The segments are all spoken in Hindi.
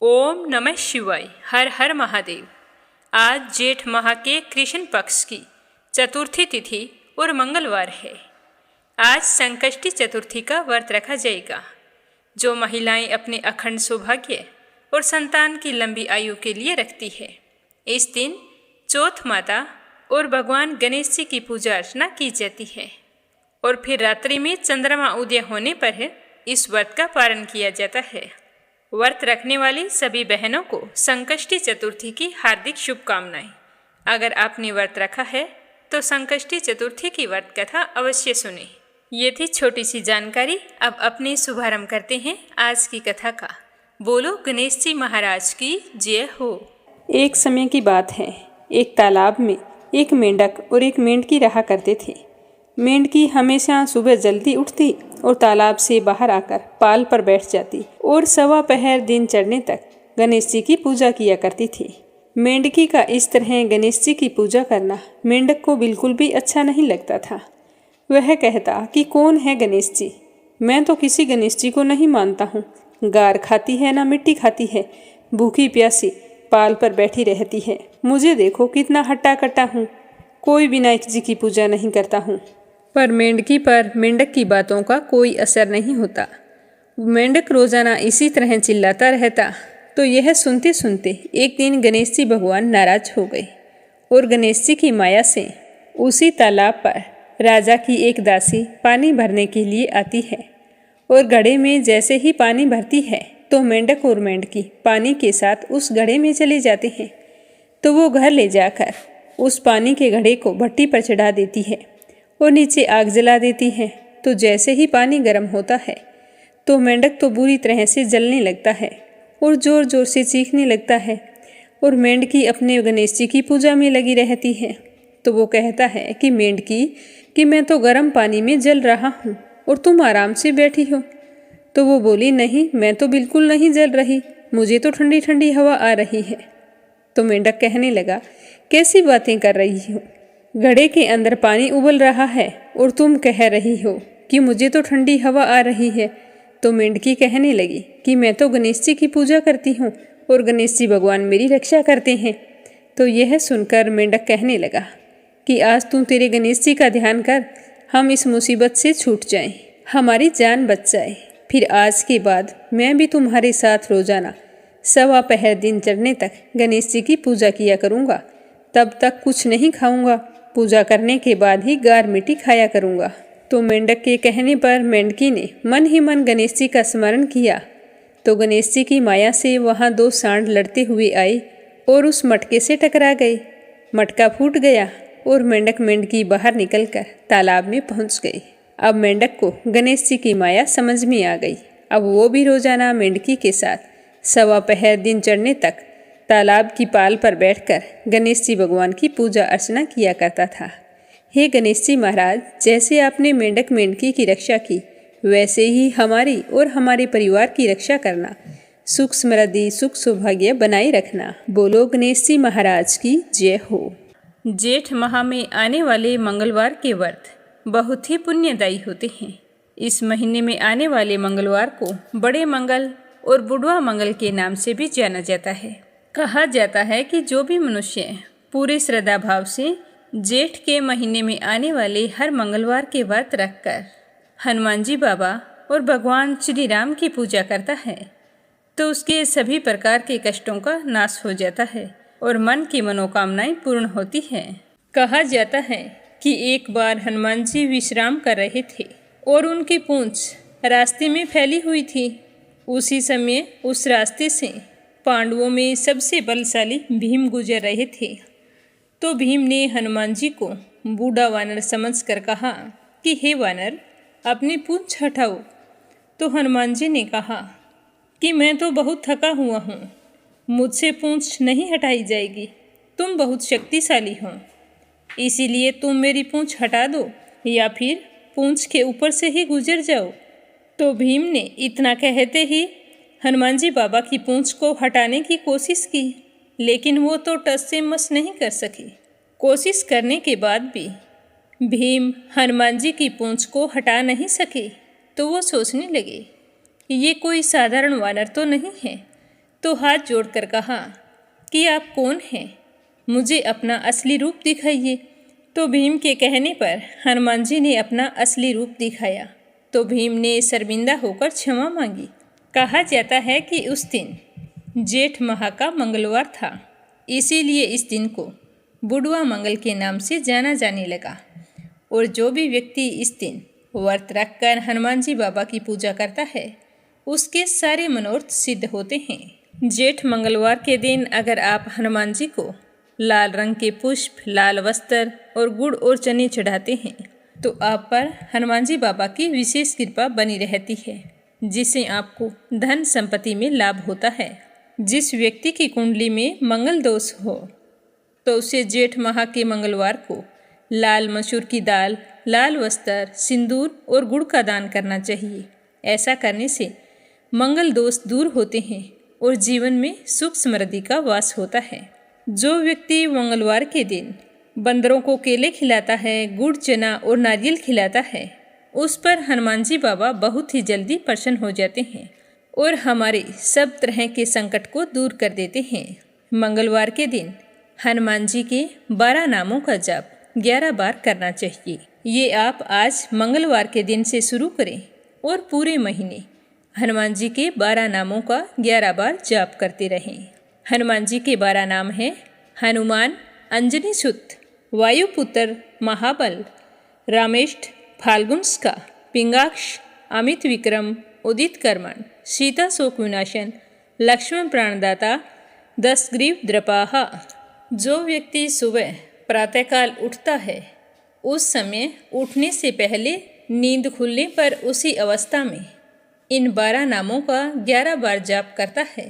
ओम नमः शिवाय। हर हर महादेव। आज जेठ माह के कृष्ण पक्ष की चतुर्थी तिथि और मंगलवार है। आज संकष्टी चतुर्थी का व्रत रखा जाएगा, जो महिलाएं अपने अखंड सौभाग्य और संतान की लंबी आयु के लिए रखती है। इस दिन चौथ माता और भगवान गणेश जी की पूजा अर्चना की जाती है और फिर रात्रि में चंद्रमा उदय होने पर इस व्रत का पारण किया जाता है। व्रत रखने वाली सभी बहनों को संकष्टी चतुर्थी की हार्दिक शुभकामनाएं। अगर आपने व्रत रखा है तो संकष्टी चतुर्थी की व्रत कथा अवश्य सुने। ये थी छोटी सी जानकारी। अब अपने शुभारंभ करते हैं आज की कथा का। बोलो गणेश जी महाराज की जय हो। एक समय की बात है, एक तालाब में एक मेंढक और एक मेंढकी रहा करते थे। मेंढकी हमेशा सुबह जल्दी उठती और तालाब से बाहर आकर पाल पर बैठ जाती और सवा पहर दिन चढ़ने तक गणेश जी की पूजा किया करती थी। मेंढकी का इस तरह गणेश जी की पूजा करना मेंढक को बिल्कुल भी अच्छा नहीं लगता था। वह कहता कि कौन है गणेश जी, मैं तो किसी गणेश जी को नहीं मानता हूँ। गार खाती है ना मिट्टी खाती है, भूखी प्यासी पाल पर बैठी रहती है। मुझे देखो कितना हट्टा कट्टा हूँ, कोई विनायक जी की पूजा नहीं करता हूँ। पर मेंढकी पर मेंढक की बातों का कोई असर नहीं होता। मेंढक रोजाना इसी तरह चिल्लाता रहता। तो यह सुनते सुनते एक दिन गणेश जी भगवान नाराज हो गए और गणेश जी की माया से उसी तालाब पर राजा की एक दासी पानी भरने के लिए आती है और घड़े में जैसे ही पानी भरती है तो मेंढक और मेंढकी पानी के साथ उस घड़े में चले जाते हैं। तो वो घर ले जाकर उस पानी के घड़े को भट्टी पर चढ़ा देती है और नीचे आग जला देती है। तो जैसे ही पानी गर्म होता है तो मेंढक तो बुरी तरह से जलने लगता है और ज़ोर ज़ोर से चीखने लगता है और मेंढकी अपने गणेश जी की पूजा में लगी रहती है। तो वो कहता है कि मेंढकी कि मैं तो गर्म पानी में जल रहा हूँ और तुम आराम से बैठी हो। तो वो बोली, नहीं, मैं तो बिल्कुल नहीं जल रही, मुझे तो ठंडी ठंडी हवा आ रही है। तो मेंढक कहने लगा, कैसी बातें कर रही हो, घड़े के अंदर पानी उबल रहा है और तुम कह रही हो कि मुझे तो ठंडी हवा आ रही है। तो मेंढकी कहने लगी कि मैं तो गणेश जी की पूजा करती हूँ और गणेश जी भगवान मेरी रक्षा करते हैं। तो यह सुनकर मेंढक कहने लगा कि आज तू तेरे गणेश जी का ध्यान कर, हम इस मुसीबत से छूट जाएं, हमारी जान बच जाए। फिर आज के बाद मैं भी तुम्हारे साथ रोजाना सवा पहर दिन चढ़ने तक गणेश जी की पूजा किया करूँगा। तब तक कुछ नहीं खाऊंगा, पूजा करने के बाद ही गार मिट्टी खाया करूँगा। तो मेंढक के कहने पर मेंढकी ने मन ही मन गणेश जी का स्मरण किया। तो गणेश जी की माया से वहाँ दो सांड लड़ते हुए आए और उस मटके से टकरा गए। मटका फूट गया और मेंढक मेंढकी बाहर निकलकर तालाब में पहुँच गई। अब मेंढक को गणेश जी की माया समझ में आ गई। अब वो भी रोजाना मेंढकी के साथ सवा पहर दिन चढ़ने तक तालाब की पाल पर बैठकर गणेश जी भगवान की पूजा अर्चना किया करता था। हे गणेश जी महाराज, जैसे आपने मेंढक मेंढकी की रक्षा की, वैसे ही हमारी और हमारे परिवार की रक्षा करना, सुख समृद्धि सुख सौभाग्य बनाए रखना। बोलो गणेश जी महाराज की जय हो। जेठ माह में आने वाले मंगलवार के व्रत बहुत ही पुण्यदायी होते हैं। इस महीने में आने वाले मंगलवार को बड़े मंगल और बुढ़वा मंगल के नाम से भी जाना जाता है। कहा जाता है कि जो भी मनुष्य पूरे श्रद्धा भाव से जेठ के महीने में आने वाले हर मंगलवार के व्रत रखकर हनुमान जी बाबा और भगवान श्री राम की पूजा करता है तो उसके सभी प्रकार के कष्टों का नाश हो जाता है और मन की मनोकामनाएं पूर्ण होती हैं। कहा जाता है कि एक बार हनुमान जी विश्राम कर रहे थे और उनकी पूंछ रास्ते में फैली हुई थी। उसी समय उस रास्ते से पांडवों में सबसे बलशाली भीम गुजर रहे थे। तो भीम ने हनुमान जी को बूढ़ा वानर समझकर कहा कि हे वानर, अपनी पूंछ हटाओ। तो हनुमान जी ने कहा कि मैं तो बहुत थका हुआ हूँ, मुझसे पूंछ नहीं हटाई जाएगी, तुम बहुत शक्तिशाली हो, इसीलिए तुम मेरी पूंछ हटा दो या फिर पूंछ के ऊपर से ही गुजर जाओ। तो भीम ने इतना कहते ही हनुमान जी बाबा की पूंछ को हटाने की कोशिश की, लेकिन वो तो टस से मस नहीं कर सके। कोशिश करने के बाद भी भीम हनुमान जी की पूंछ को हटा नहीं सके। तो वो सोचने लगे, ये कोई साधारण वानर तो नहीं है, तो हाथ जोड़कर कहा कि आप कौन हैं, मुझे अपना असली रूप दिखाइए। तो भीम के कहने पर हनुमान जी ने अपना असली रूप दिखाया। तो भीम ने शर्मिंदा होकर क्षमा मांगी। कहा जाता है कि उस दिन जेठ माह का मंगलवार था, इसीलिए इस दिन को बुढ़वा मंगल के नाम से जाना जाने लगा। और जो भी व्यक्ति इस दिन व्रत रखकर हनुमान जी बाबा की पूजा करता है, उसके सारे मनोरथ सिद्ध होते हैं। जेठ मंगलवार के दिन अगर आप हनुमान जी को लाल रंग के पुष्प, लाल वस्त्र और गुड़ और चने चढ़ाते हैं तो आप पर हनुमान जी बाबा की विशेष कृपा बनी रहती है, जिससे आपको धन संपत्ति में लाभ होता है। जिस व्यक्ति की कुंडली में मंगल दोष हो तो उसे जेठ माह के मंगलवार को लाल मसूर की दाल, लाल वस्त्र, सिंदूर और गुड़ का दान करना चाहिए। ऐसा करने से मंगल दोष दूर होते हैं और जीवन में सुख समृद्धि का वास होता है। जो व्यक्ति मंगलवार के दिन बंदरों को केले खिलाता है, गुड़, चना और नारियल खिलाता है, उस पर हनुमान जी बाबा बहुत ही जल्दी प्रसन्न हो जाते हैं और हमारे सब तरह के संकट को दूर कर देते हैं। मंगलवार के दिन हनुमान जी के 12 नामों का जाप 11 बार करना चाहिए। ये आप आज मंगलवार के दिन से शुरू करें और पूरे महीने हनुमान जी के 12 नामों का 11 बार जाप करते रहें। हनुमान जी के 12 नाम हैं हनुमान, अंजनी सुत, वायुपुत्र, महाबल, रामेष्ठ, फाल्गुनस्का, पिंगाक्ष, अमित विक्रम, उदित कर्मण, सीता शोक विनाशन, लक्ष्मण प्राणदाता, दशग्रीव द्रपाहा। जो व्यक्ति सुबह प्रातःकाल उठता है, उस समय उठने से पहले नींद खुलने पर उसी अवस्था में इन 12 नामों का 11 बार जाप करता है,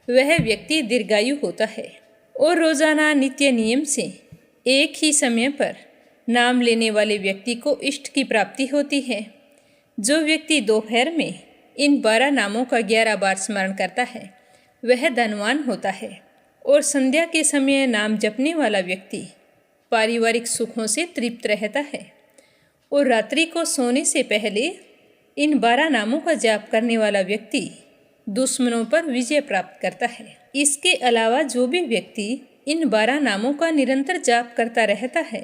वह व्यक्ति दीर्घायु होता है। और रोजाना नित्य नियम से एक ही समय पर नाम लेने वाले व्यक्ति को इष्ट की प्राप्ति होती है। जो व्यक्ति दोपहर में इन 12 नामों का 11 बार स्मरण करता है, वह धनवान होता है। और संध्या के समय नाम जपने वाला व्यक्ति पारिवारिक सुखों से तृप्त रहता है। और रात्रि को सोने से पहले इन 12 नामों का जाप करने वाला व्यक्ति दुश्मनों पर विजय प्राप्त करता है। इसके अलावा जो भी व्यक्ति इन 12 नामों का निरंतर जाप करता रहता है,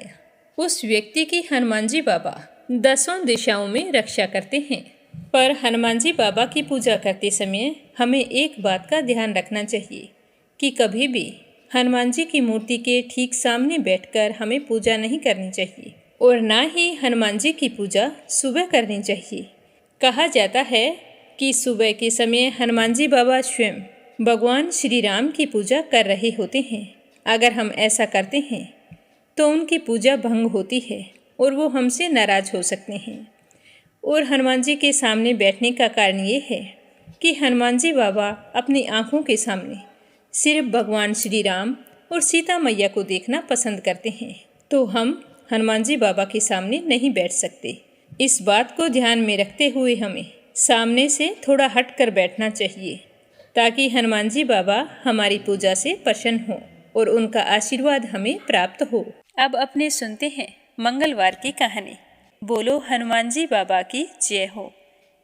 उस व्यक्ति की हनुमान जी बाबा 10 दिशाओं में रक्षा करते हैं। पर हनुमान जी बाबा की पूजा करते समय हमें एक बात का ध्यान रखना चाहिए कि कभी भी हनुमान जी की मूर्ति के ठीक सामने बैठकर हमें पूजा नहीं करनी चाहिए और ना ही हनुमान जी की पूजा सुबह करनी चाहिए। कहा जाता है कि सुबह के समय हनुमान जी बाबा स्वयं भगवान श्री राम की पूजा कर रहे होते हैं। अगर हम ऐसा करते हैं तो उनकी पूजा भंग होती है और वो हमसे नाराज हो सकते हैं। और हनुमान जी के सामने बैठने का कारण ये है कि हनुमान जी बाबा अपनी आँखों के सामने सिर्फ भगवान श्री राम और सीता मैया को देखना पसंद करते हैं, तो हम हनुमान जी बाबा के सामने नहीं बैठ सकते। इस बात को ध्यान में रखते हुए हमें सामने से थोड़ा हट कर बैठना चाहिए ताकि हनुमान जी बाबा हमारी पूजा से प्रसन्न हो और उनका आशीर्वाद हमें प्राप्त हो। अब अपने सुनते हैं मंगलवार की कहानी। बोलो हनुमान जी बाबा की जय हो।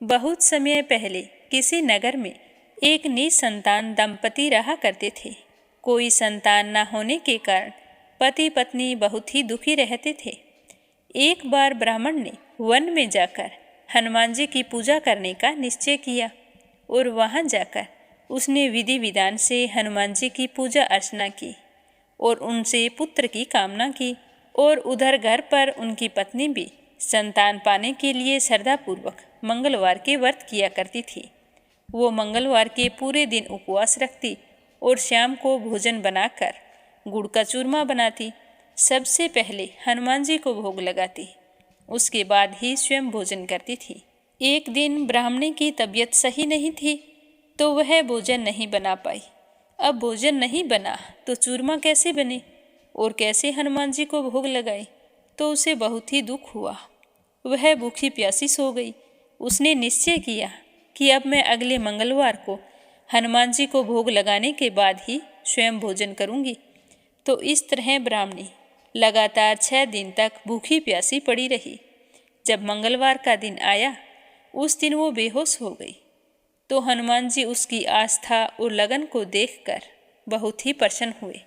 बहुत समय पहले किसी नगर में एक निसंतान दंपति रहा करते थे। कोई संतान न होने के कारण पति पत्नी बहुत ही दुखी रहते थे। एक बार ब्राह्मण ने वन में जाकर हनुमान जी की पूजा करने का निश्चय किया और वहां जाकर उसने विधि विधान से हनुमान जी की पूजा अर्चना की और उनसे पुत्र की कामना की। और उधर घर पर उनकी पत्नी भी संतान पाने के लिए श्रद्धापूर्वक मंगलवार के व्रत किया करती थी। वो मंगलवार के पूरे दिन उपवास रखती और शाम को भोजन बनाकर गुड़ का चूरमा बनाती। सबसे पहले हनुमान जी को भोग लगाती, उसके बाद ही स्वयं भोजन करती थी। एक दिन ब्राह्मणी की तबीयत सही नहीं थी तो वह भोजन नहीं बना पाई। अब भोजन नहीं बना तो चूरमा कैसे बने और कैसे हनुमान जी को भोग लगाए, तो उसे बहुत ही दुख हुआ। वह भूखी प्यासी सो गई। उसने निश्चय किया कि अब मैं अगले मंगलवार को हनुमान जी को भोग लगाने के बाद ही स्वयं भोजन करूंगी। तो इस तरह ब्राह्मणी लगातार 6 दिन तक भूखी प्यासी पड़ी रही। जब मंगलवार का दिन आया, उस दिन वो बेहोश हो गई। तो हनुमान जी उसकी आस्था और लगन को देखकर बहुत ही प्रसन्न हुए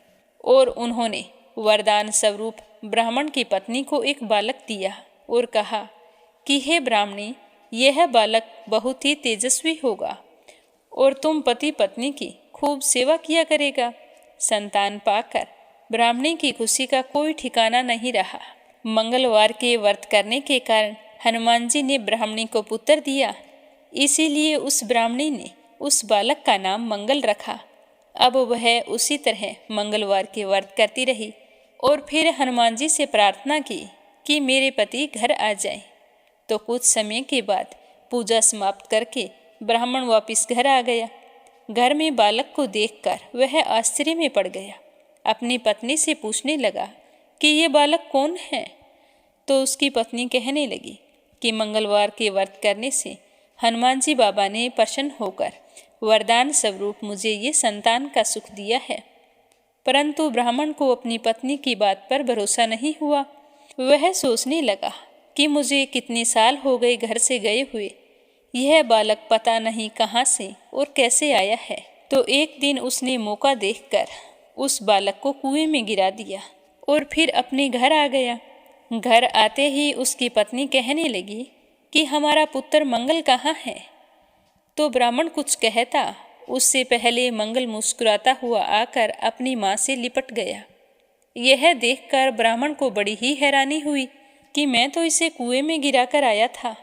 और उन्होंने वरदान स्वरूप ब्राह्मण की पत्नी को एक बालक दिया और कहा कि हे ब्राह्मणी, यह बालक बहुत ही तेजस्वी होगा और तुम पति पत्नी की खूब सेवा किया करेगा। संतान पाकर ब्राह्मणी की खुशी का कोई ठिकाना नहीं रहा। मंगलवार के व्रत करने के कारण हनुमान जी ने ब्राह्मणी को पुत्र दिया, इसीलिए उस ब्राह्मणी ने उस बालक का नाम मंगल रखा। अब वह उसी तरह मंगलवार के व्रत करती रही और फिर हनुमान जी से प्रार्थना की कि मेरे पति घर आ जाएं। तो कुछ समय के बाद पूजा समाप्त करके ब्राह्मण वापस घर आ गया। घर में बालक को देखकर वह आश्चर्य में पड़ गया। अपनी पत्नी से पूछने लगा कि ये बालक कौन है। तो उसकी पत्नी कहने लगी कि मंगलवार के व्रत करने से हनुमान जी बाबा ने प्रसन्न होकर वरदान स्वरूप मुझे ये संतान का सुख दिया है। परंतु ब्राह्मण को अपनी पत्नी की बात पर भरोसा नहीं हुआ। वह सोचने लगा कि मुझे कितने साल हो गए घर से गए हुए, यह बालक पता नहीं कहाँ से और कैसे आया है। तो एक दिन उसने मौका देखकर उस बालक को कुएं में गिरा दिया और फिर अपने घर आ गया। घर आते ही उसकी पत्नी कहने लगी कि हमारा पुत्र मंगल कहाँ है। तो ब्राह्मण कुछ कहता उससे पहले मंगल मुस्कुराता हुआ आकर अपनी माँ से लिपट गया। यह देखकर ब्राह्मण को बड़ी ही हैरानी हुई कि मैं तो इसे कुएं में गिरा कर आया था,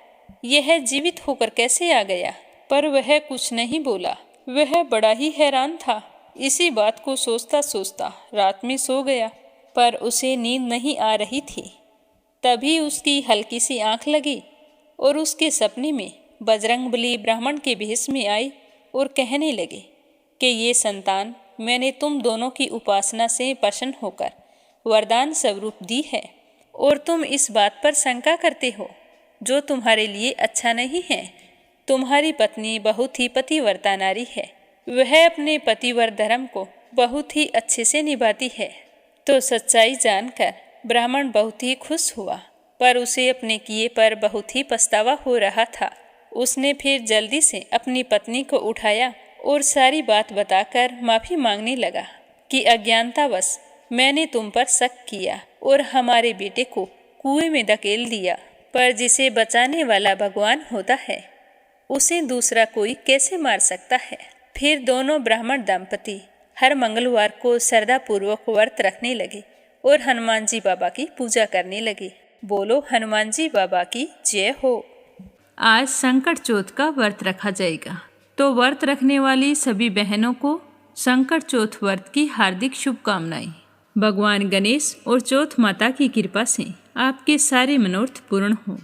यह जीवित होकर कैसे आ गया। पर वह कुछ नहीं बोला। वह बड़ा ही हैरान था। इसी बात को सोचता सोचता रात में सो गया, पर उसे नींद नहीं आ रही थी। तभी उसकी हल्की सी आंख लगी और उसके सपने में बजरंगबली ब्राह्मण के भेष में आई और कहने लगे कि ये संतान मैंने तुम दोनों की उपासना से प्रसन्न होकर वरदान स्वरूप दी है और तुम इस बात पर शंका करते हो जो तुम्हारे लिए अच्छा नहीं है। तुम्हारी पत्नी बहुत ही पतिव्रता नारी है, वह अपने पतिव्रत धर्म को बहुत ही अच्छे से निभाती है। तो सच्चाई जानकर ब्राह्मण बहुत ही खुश हुआ, पर उसे अपने किए पर बहुत ही पछतावा हो रहा था। उसने फिर जल्दी से अपनी पत्नी को उठाया और सारी बात बताकर माफ़ी मांगने लगा कि अज्ञानतावश मैंने तुम पर शक किया और हमारे बेटे को कुएं में धकेल दिया, पर जिसे बचाने वाला भगवान होता है उसे दूसरा कोई कैसे मार सकता है। फिर दोनों ब्राह्मण दंपति हर मंगलवार को श्रद्धापूर्वक व्रत रखने लगे और हनुमान जी बाबा की पूजा करने लगे। बोलो हनुमान जी बाबा की जय हो। आज संकट चौथ का व्रत रखा जाएगा, तो व्रत रखने वाली सभी बहनों को संकट चौथ व्रत की हार्दिक शुभकामनाएं। भगवान गणेश और चौथ माता की कृपा से आपके सारे मनोरथ पूर्ण हों।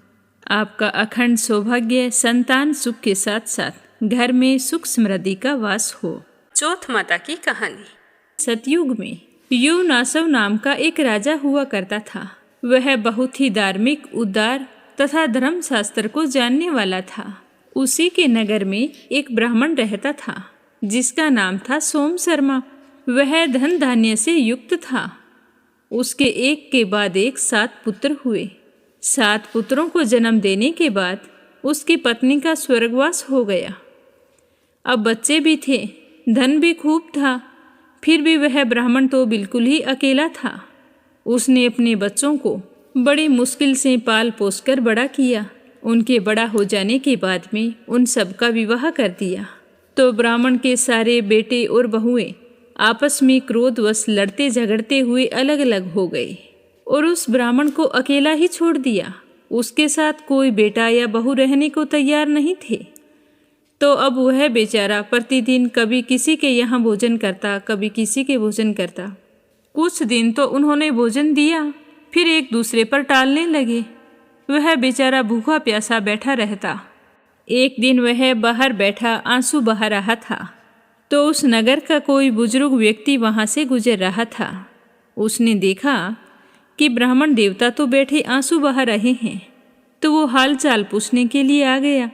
आपका अखंड सौभाग्य, संतान सुख के साथ साथ घर में सुख समृद्धि का वास हो। चौथ माता की कहानी। सतयुग में युवनासव नाम का एक राजा हुआ करता था। वह बहुत ही धार्मिक, उदार तथा धर्मशास्त्र को जानने वाला था। उसी के नगर में एक ब्राह्मण रहता था जिसका नाम था सोम शर्मा। वह धन धान्य से युक्त था। उसके एक के बाद एक 7 पुत्र हुए। 7 पुत्रों को जन्म देने के बाद उसकी पत्नी का स्वर्गवास हो गया। अब बच्चे भी थे, धन भी खूब था, फिर भी वह ब्राह्मण तो बिल्कुल ही अकेला था। उसने अपने बच्चों को बड़ी मुश्किल से पाल पोस कर बड़ा किया। उनके बड़ा हो जाने के बाद में उन सब का विवाह कर दिया। तो ब्राह्मण के सारे बेटे और बहुएं आपस में क्रोधवश लड़ते झगड़ते हुए अलग अलग हो गए और उस ब्राह्मण को अकेला ही छोड़ दिया। उसके साथ कोई बेटा या बहू रहने को तैयार नहीं थे। तो अब वह बेचारा प्रतिदिन कभी किसी के यहाँ भोजन करता, कभी किसी के भोजन करता। कुछ दिन तो उन्होंने भोजन दिया, फिर एक दूसरे पर टालने लगे। वह बेचारा भूखा प्यासा बैठा रहता। एक दिन वह बाहर बैठा आंसू बहा रहा था, तो उस नगर का कोई बुजुर्ग व्यक्ति वहाँ से गुजर रहा था। उसने देखा कि ब्राह्मण देवता तो बैठे आंसू बहा रहे हैं, तो वो हाल चाल पूछने के लिए आ गया।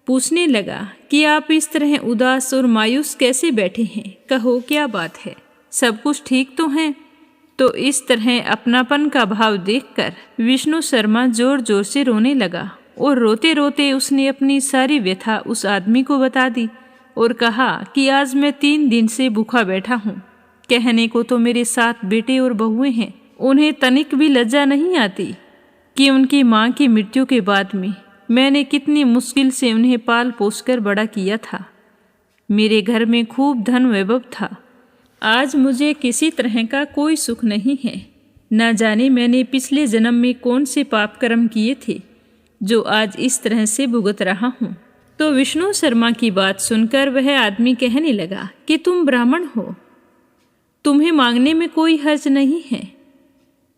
पूछने लगा कि आप इस तरह उदास और मायूस कैसे बैठे हैं, कहो क्या बात है, सब कुछ ठीक तो है। तो इस तरह अपनापन का भाव देखकर विष्णु शर्मा जोर जोर से रोने लगा और रोते रोते उसने अपनी सारी व्यथा उस आदमी को बता दी और कहा कि आज मैं 3 दिन से भूखा बैठा हूँ। कहने को तो मेरे 7 बेटे और बहुएं हैं, उन्हें तनिक भी लज्जा नहीं आती कि उनकी माँ की मृत्यु के बाद में मैंने कितनी मुश्किल से उन्हें पाल पोस कर बड़ा किया था। मेरे घर में खूब धन वैभव था। आज मुझे किसी तरह का कोई सुख नहीं है। न जाने मैंने पिछले जन्म में कौन से पाप कर्म किए थे जो आज इस तरह से भुगत रहा हूँ। तो विष्णु शर्मा की बात सुनकर वह आदमी कहने लगा कि तुम ब्राह्मण हो, तुम्हें मांगने में कोई हर्ज नहीं है।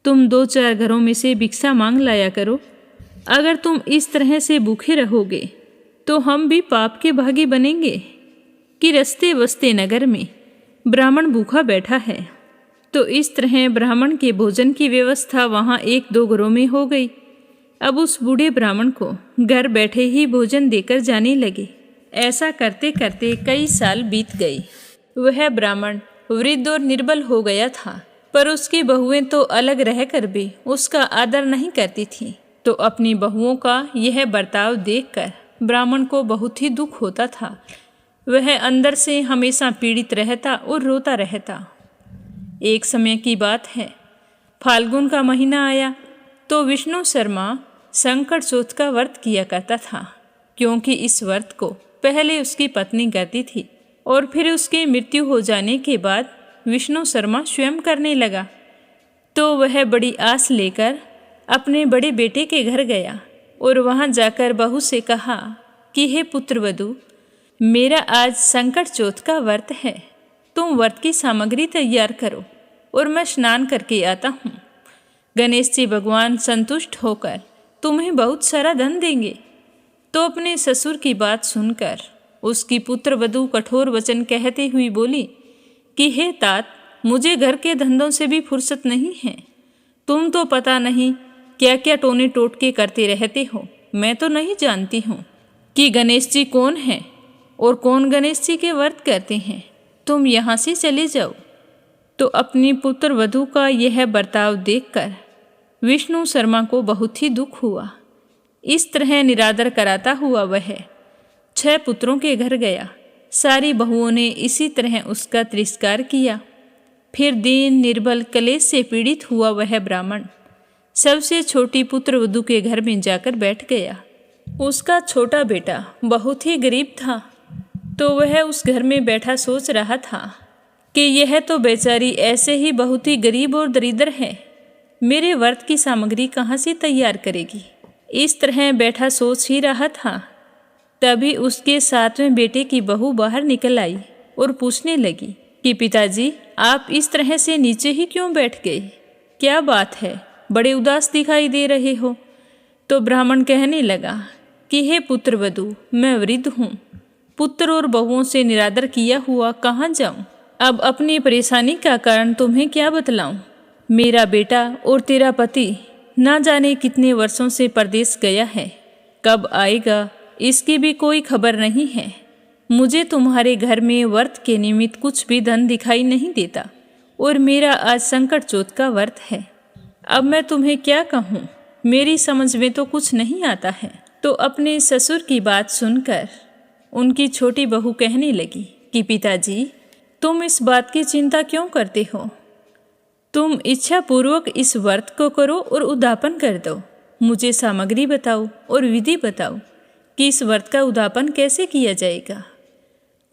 तुम 2-4 घरों में से भिक्षा मांग लाया करो। अगर तुम इस तरह से भूखे रहोगे तो हम भी पाप के भागी बनेंगे कि रस्ते बस्ते नगर में ब्राह्मण भूखा बैठा है। तो इस तरह ब्राह्मण के भोजन की व्यवस्था वहाँ 1-2 घरों में हो गई। अब उस बूढ़े ब्राह्मण को घर बैठे ही भोजन देकर जाने लगे। ऐसा करते करते कई साल बीत गए। वह ब्राह्मण वृद्ध और निर्बल हो गया था, पर उसकी बहुएं तो अलग रहकर भी उसका आदर नहीं करती थीं। तो अपनी बहुओं का यह बर्ताव देखकर ब्राह्मण को बहुत ही दुख होता था। वह अंदर से हमेशा पीड़ित रहता और रोता रहता। एक समय की बात है, फाल्गुन का महीना आया तो विष्णु शर्मा संकट चौथ का व्रत किया करता था, क्योंकि इस व्रत को पहले उसकी पत्नी करती थी और फिर उसकी मृत्यु हो जाने के बाद विष्णु शर्मा स्वयं करने लगा। तो वह बड़ी आस लेकर अपने बड़े बेटे के घर गया और वहां जाकर बहू से कहा कि हे पुत्रवधू, मेरा आज संकट चौथ का व्रत है, तुम व्रत की सामग्री तैयार करो और मैं स्नान करके आता हूँ। गणेश जी भगवान संतुष्ट होकर तुम्हें बहुत सारा धन देंगे। तो अपने ससुर की बात सुनकर उसकी पुत्रवधू कठोर वचन कहते हुई बोली कि हे तात, मुझे घर के धंधों से भी फुर्सत नहीं है। तुम तो पता नहीं क्या क्या टोने टोटके करते रहते हो। मैं तो नहीं जानती हूँ कि गणेश जी कौन है और कौन गणेश जी के व्रत करते हैं। तुम यहाँ से चले जाओ। तो अपनी पुत्रवधू का यह बर्ताव देखकर विष्णु शर्मा को बहुत ही दुख हुआ। इस तरह निरादर कराता हुआ वह 6 पुत्रों के घर गया। सारी बहुओं ने इसी तरह उसका तिरस्कार किया। फिर दीन निर्बल कलेश से पीड़ित हुआ वह ब्राह्मण सबसे छोटी पुत्रवधू के घर में जाकर बैठ गया। उसका छोटा बेटा बहुत ही गरीब था, तो वह उस घर में बैठा सोच रहा था कि यह तो बेचारी ऐसे ही बहुत ही गरीब और दरिद्र है, मेरे व्रत की सामग्री कहाँ से तैयार करेगी। इस तरह बैठा सोच ही रहा था, तभी उसके 7वें बेटे की बहू बाहर निकल आई और पूछने लगी कि पिताजी, आप इस तरह से नीचे ही क्यों बैठ गए? क्या बात है, बड़े उदास दिखाई दे रहे हो। तो ब्राह्मण कहने लगा कि हे पुत्रवधू, मैं वृद्ध हूँ, पुत्र और बहुओं से निरादर किया हुआ कहाँ जाऊँ। अब अपनी परेशानी का कारण तुम्हें क्या बतलाऊं। मेरा बेटा और तेरा पति ना जाने कितने वर्षों से परदेश गया है, कब आएगा इसकी भी कोई खबर नहीं है। मुझे तुम्हारे घर में व्रत के निमित्त कुछ भी धन दिखाई नहीं देता और मेरा आज संकट चौथ का व्रत है। अब मैं तुम्हें क्या कहूँ, मेरी समझ में तो कुछ नहीं आता है। तो अपने ससुर की बात सुनकर उनकी छोटी बहू कहने लगी कि पिताजी, तुम इस बात की चिंता क्यों करते हो? तुम इच्छा पूर्वक इस व्रत को करो और उद्यापन कर दो। मुझे सामग्री बताओ और विधि बताओ कि इस व्रत का उद्यापन कैसे किया जाएगा।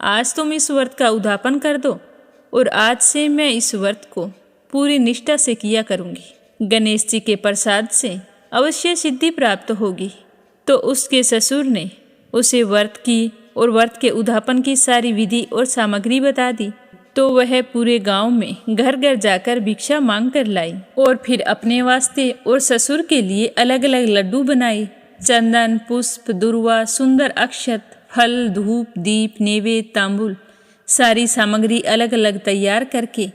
आज तुम इस व्रत का उद्यापन कर दो और आज से मैं इस व्रत को पूरी निष्ठा से किया करूँगी। गणेश जी के प्रसाद से अवश्य सिद्धि प्राप्त होगी। तो उसके ससुर ने उसे व्रत की और व्रत के उद्यापन की सारी विधि और सामग्री बता दी। तो वह पूरे गांव में घर घर जाकर भिक्षा मांग कर लाई और फिर अपने वास्ते और ससुर के लिए अलग अलग लड्डू बनाए। चंदन, पुष्प, दुर्वा, सुंदर अक्षत, फल, धूप, दीप, नैवेद्य, तांबूल, सारी सामग्री अलग अलग तैयार करके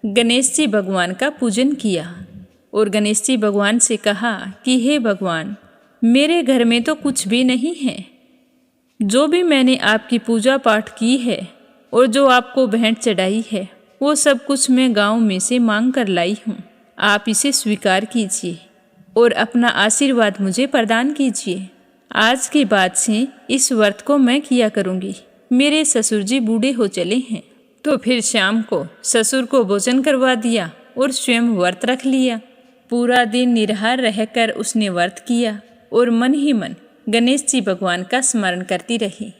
गणेश जी भगवान का पूजन किया और गणेश जी भगवान से कहा कि हे भगवान, मेरे घर में तो कुछ भी नहीं है। जो भी मैंने आपकी पूजा पाठ की है और जो आपको भेंट चढ़ाई है, वो सब कुछ मैं गांव में से मांग कर लाई हूँ। आप इसे स्वीकार कीजिए और अपना आशीर्वाद मुझे प्रदान कीजिए। आज के बाद से इस व्रत को मैं किया करूँगी। मेरे ससुर जी बूढ़े हो चले हैं। तो फिर शाम को ससुर को भोजन करवा दिया और स्वयं व्रत रख लिया। पूरा दिन निराहार रहकर उसने व्रत किया और मन ही मन गणेश जी भगवान का स्मरण करती रही।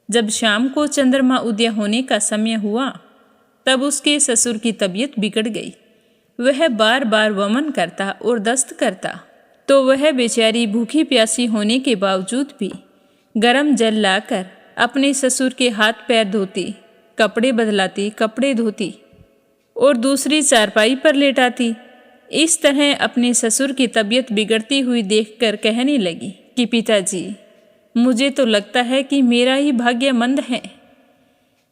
जब शाम को चंद्रमा उदय होने का समय हुआ तब उसके ससुर की तबीयत बिगड़ गई। वह बार बार वमन करता और दस्त करता, तो वह बेचारी भूखी प्यासी होने के बावजूद भी गर्म जल लाकर अपने ससुर के हाथ पैर धोती, कपड़े बदलाती, कपड़े धोती और दूसरी चारपाई पर लेटाती। इस तरह अपने ससुर की तबीयत बिगड़ती हुई देखकर कहने लगी कि पिताजी, मुझे तो लगता है कि मेरा ही भाग्य मंद है।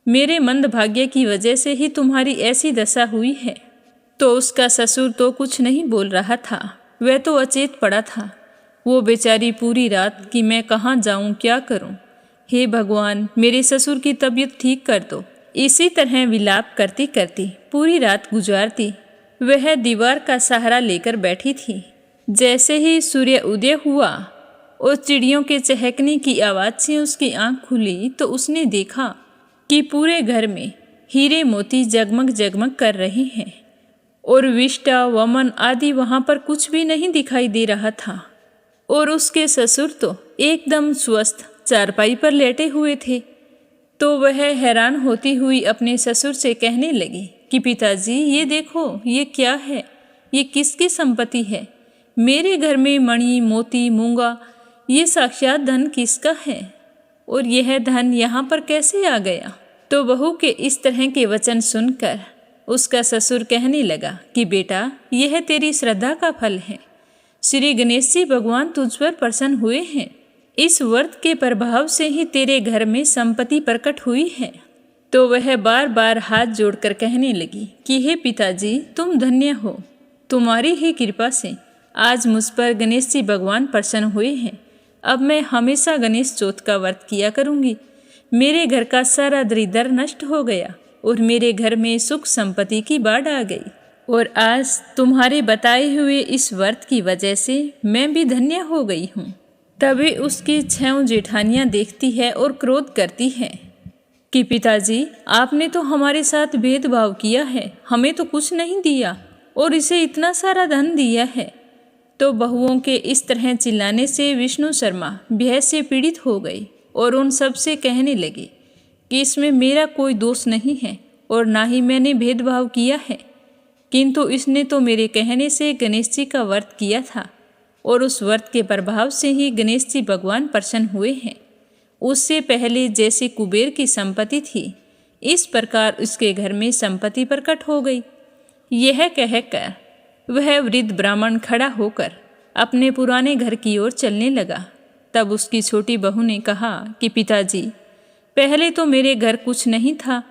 मेरे मंद भाग्य की वजह से ही तुम्हारी ऐसी दशा हुई है। तो उसका ससुर तो कुछ नहीं बोल रहा था, वह तो अचेत पड़ा था। वो बेचारी पूरी रात कि मैं कहाँ जाऊँ, क्या करूँ, हे भगवान मेरे ससुर की तबीयत ठीक कर दो, इसी तरह विलाप करती करती पूरी रात गुजारती। वह दीवार का सहारा लेकर बैठी थी। जैसे ही सूर्य उदय हुआ और चिड़ियों के चहकने की आवाज़ से उसकी आंख खुली तो उसने देखा कि पूरे घर में हीरे मोती जगमग जगमग कर रहे हैं और विष्टा वमन आदि वहाँ पर कुछ भी नहीं दिखाई दे रहा था। और उसके ससुर तो एकदम स्वस्थ चारपाई पर लेटे हुए थे। तो वह हैरान होती हुई अपने ससुर से कहने लगी कि पिताजी, ये देखो, ये क्या है, ये किसकी संपत्ति है? मेरे घर में मणि मोती मूंगा ये साक्षात धन किसका है और यह धन यहाँ पर कैसे आ गया? तो बहू के इस तरह के वचन सुनकर उसका ससुर कहने लगा कि बेटा, यह तेरी श्रद्धा का फल है। श्री गणेश जी भगवान तुझ पर प्रसन्न हुए हैं। इस व्रत के प्रभाव से ही तेरे घर में संपत्ति प्रकट हुई है। तो वह बार बार हाथ जोड़कर कहने लगी कि हे पिताजी, तुम धन्य हो। तुम्हारी ही कृपा से आज मुझ पर गणेश जी भगवान प्रसन्न हुए हैं। अब मैं हमेशा गणेश चौथ का व्रत किया करूँगी। मेरे घर का सारा दरिद्र नष्ट हो गया और मेरे घर में सुख संपत्ति की बाढ़ आ गई। और आज तुम्हारे बताए हुए इस व्रत की वजह से मैं भी धन्य हो गई हूँ। तभी उसकी 6 जेठानियाँ देखती है और क्रोध करती है कि पिताजी, आपने तो हमारे साथ भेदभाव किया है, हमें तो कुछ नहीं दिया और इसे इतना सारा धन दिया है। तो बहुओं के इस तरह चिल्लाने से विष्णु शर्मा भय से पीड़ित हो गई और उन सब से कहने लगी कि इसमें मेरा कोई दोष नहीं है और ना ही मैंने भेदभाव किया है, किंतु इसने तो मेरे कहने से गणेश जी का व्रत किया था और उस व्रत के प्रभाव से ही गणेश जी भगवान प्रसन्न हुए हैं। उससे पहले जैसे कुबेर की संपत्ति थी, इस प्रकार उसके घर में संपत्ति प्रकट हो गई। यह कहकर वह वृद्ध ब्राह्मण खड़ा होकर अपने पुराने घर की ओर चलने लगा। तब उसकी छोटी बहू ने कहा कि पिताजी, पहले तो मेरे घर कुछ नहीं था,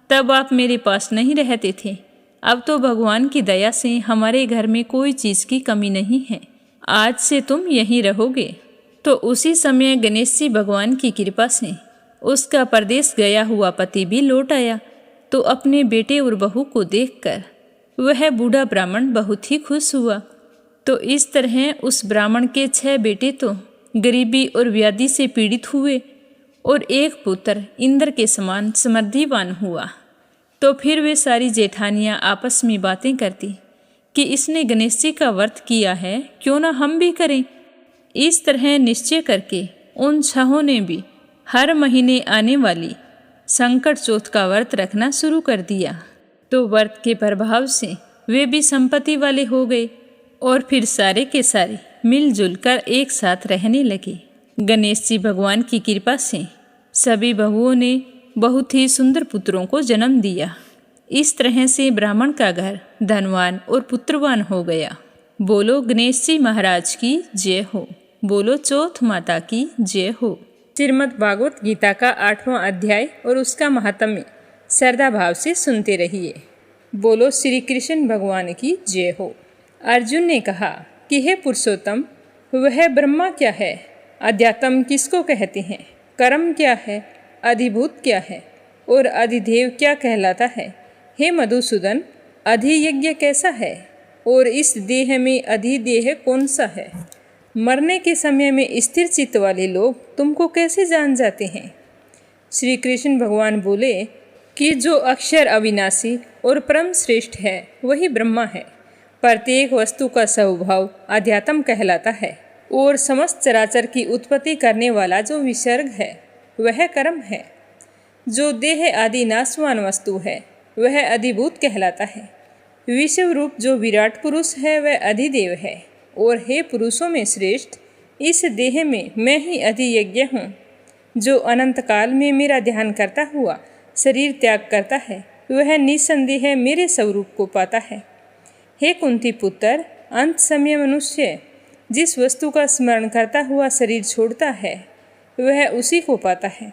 तब आप मेरे पास नहीं रहते थे। अब तो भगवान की दया से हमारे घर में कोई चीज़ की कमी नहीं है। आज से तुम यहीं रहोगे। तो उसी समय गणेश जी भगवान की कृपा से उसका परदेश गया हुआ पति भी लौट आया। तो अपने बेटे और बहू को देखकर वह बूढ़ा ब्राह्मण बहुत ही खुश हुआ। तो इस तरह उस ब्राह्मण के 6 बेटे तो गरीबी और व्याधि से पीड़ित हुए और एक पुत्र इंद्र के समान समृद्धिवान हुआ। तो फिर वे सारी जेठानियाँ आपस में बातें करती कि इसने गणेश जी का व्रत किया है, क्यों ना हम भी करें। इस तरह निश्चय करके उन 6 ने भी हर महीने आने वाली संकट चौथ का व्रत रखना शुरू कर दिया। तो व्रत के प्रभाव से वे भी संपत्ति वाले हो गए और फिर सारे के सारे मिलजुल कर एक साथ रहने लगे। गणेश जी भगवान की कृपा से सभी बहुओं ने बहुत ही सुंदर पुत्रों को जन्म दिया। इस तरह से ब्राह्मण का घर धनवान और पुत्रवान हो गया। बोलो गणेश जी महाराज की जय हो। बोलो चौथ माता की जय हो। श्रीमद् भागवत गीता का 8वां अध्याय और उसका महात्म्य श्रद्धा भाव से सुनते रहिए। बोलो श्री कृष्ण भगवान की जय हो। अर्जुन ने कहा कि हे पुरुषोत्तम, वह ब्रह्मा क्या है, अध्यात्म किसको कहते हैं, कर्म क्या है, अधिभूत क्या है और अधिदेव क्या कहलाता है। हे मधुसूदन, अधियज्ञ कैसा है और इस देह में अधिदेह कौन सा है। मरने के समय में स्थिर चित्त वाले लोग तुमको कैसे जान जाते हैं? श्री कृष्ण भगवान बोले कि जो अक्षर अविनाशी और परम श्रेष्ठ है वही ब्रह्मा है। प्रत्येक वस्तु का स्वभाव अध्यात्म कहलाता है और समस्त चराचर की उत्पत्ति करने वाला जो विसर्ग है वह कर्म है। जो देह आदि नाशवान वस्तु है वह अधिभूत कहलाता है। विश्व रूप जो विराट पुरुष है वह अधिदेव है। और हे पुरुषों में श्रेष्ठ, इस देह में मैं ही अधियज्ञ हूँ। जो अनंत काल में मेरा ध्यान करता हुआ शरीर त्याग करता है वह निसंदेह मेरे स्वरूप को पाता है। हे कुंती पुत्र, अंत समय मनुष्य जिस वस्तु का स्मरण करता हुआ शरीर छोड़ता है वह उसी को पाता है।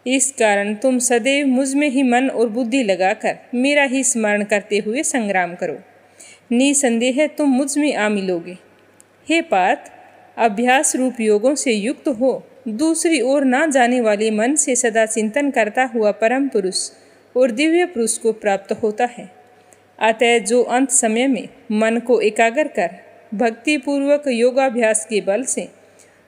इस कारण तुम सदैव मुझ में ही मन और बुद्धि लगाकर मेरा ही स्मरण करते हुए संग्राम करो। निसंदेह तुम मुझ में आ मिलोगे। हे पार्थ, अभ्यास रूप योगों से युक्त हो दूसरी ओर ना जाने वाले मन से सदा चिंतन करता हुआ परम पुरुष और दिव्य पुरुष को प्राप्त होता है। अतः जो अंत समय में मन को एकाग्र कर भक्ति पूर्वक योगाभ्यास के बल से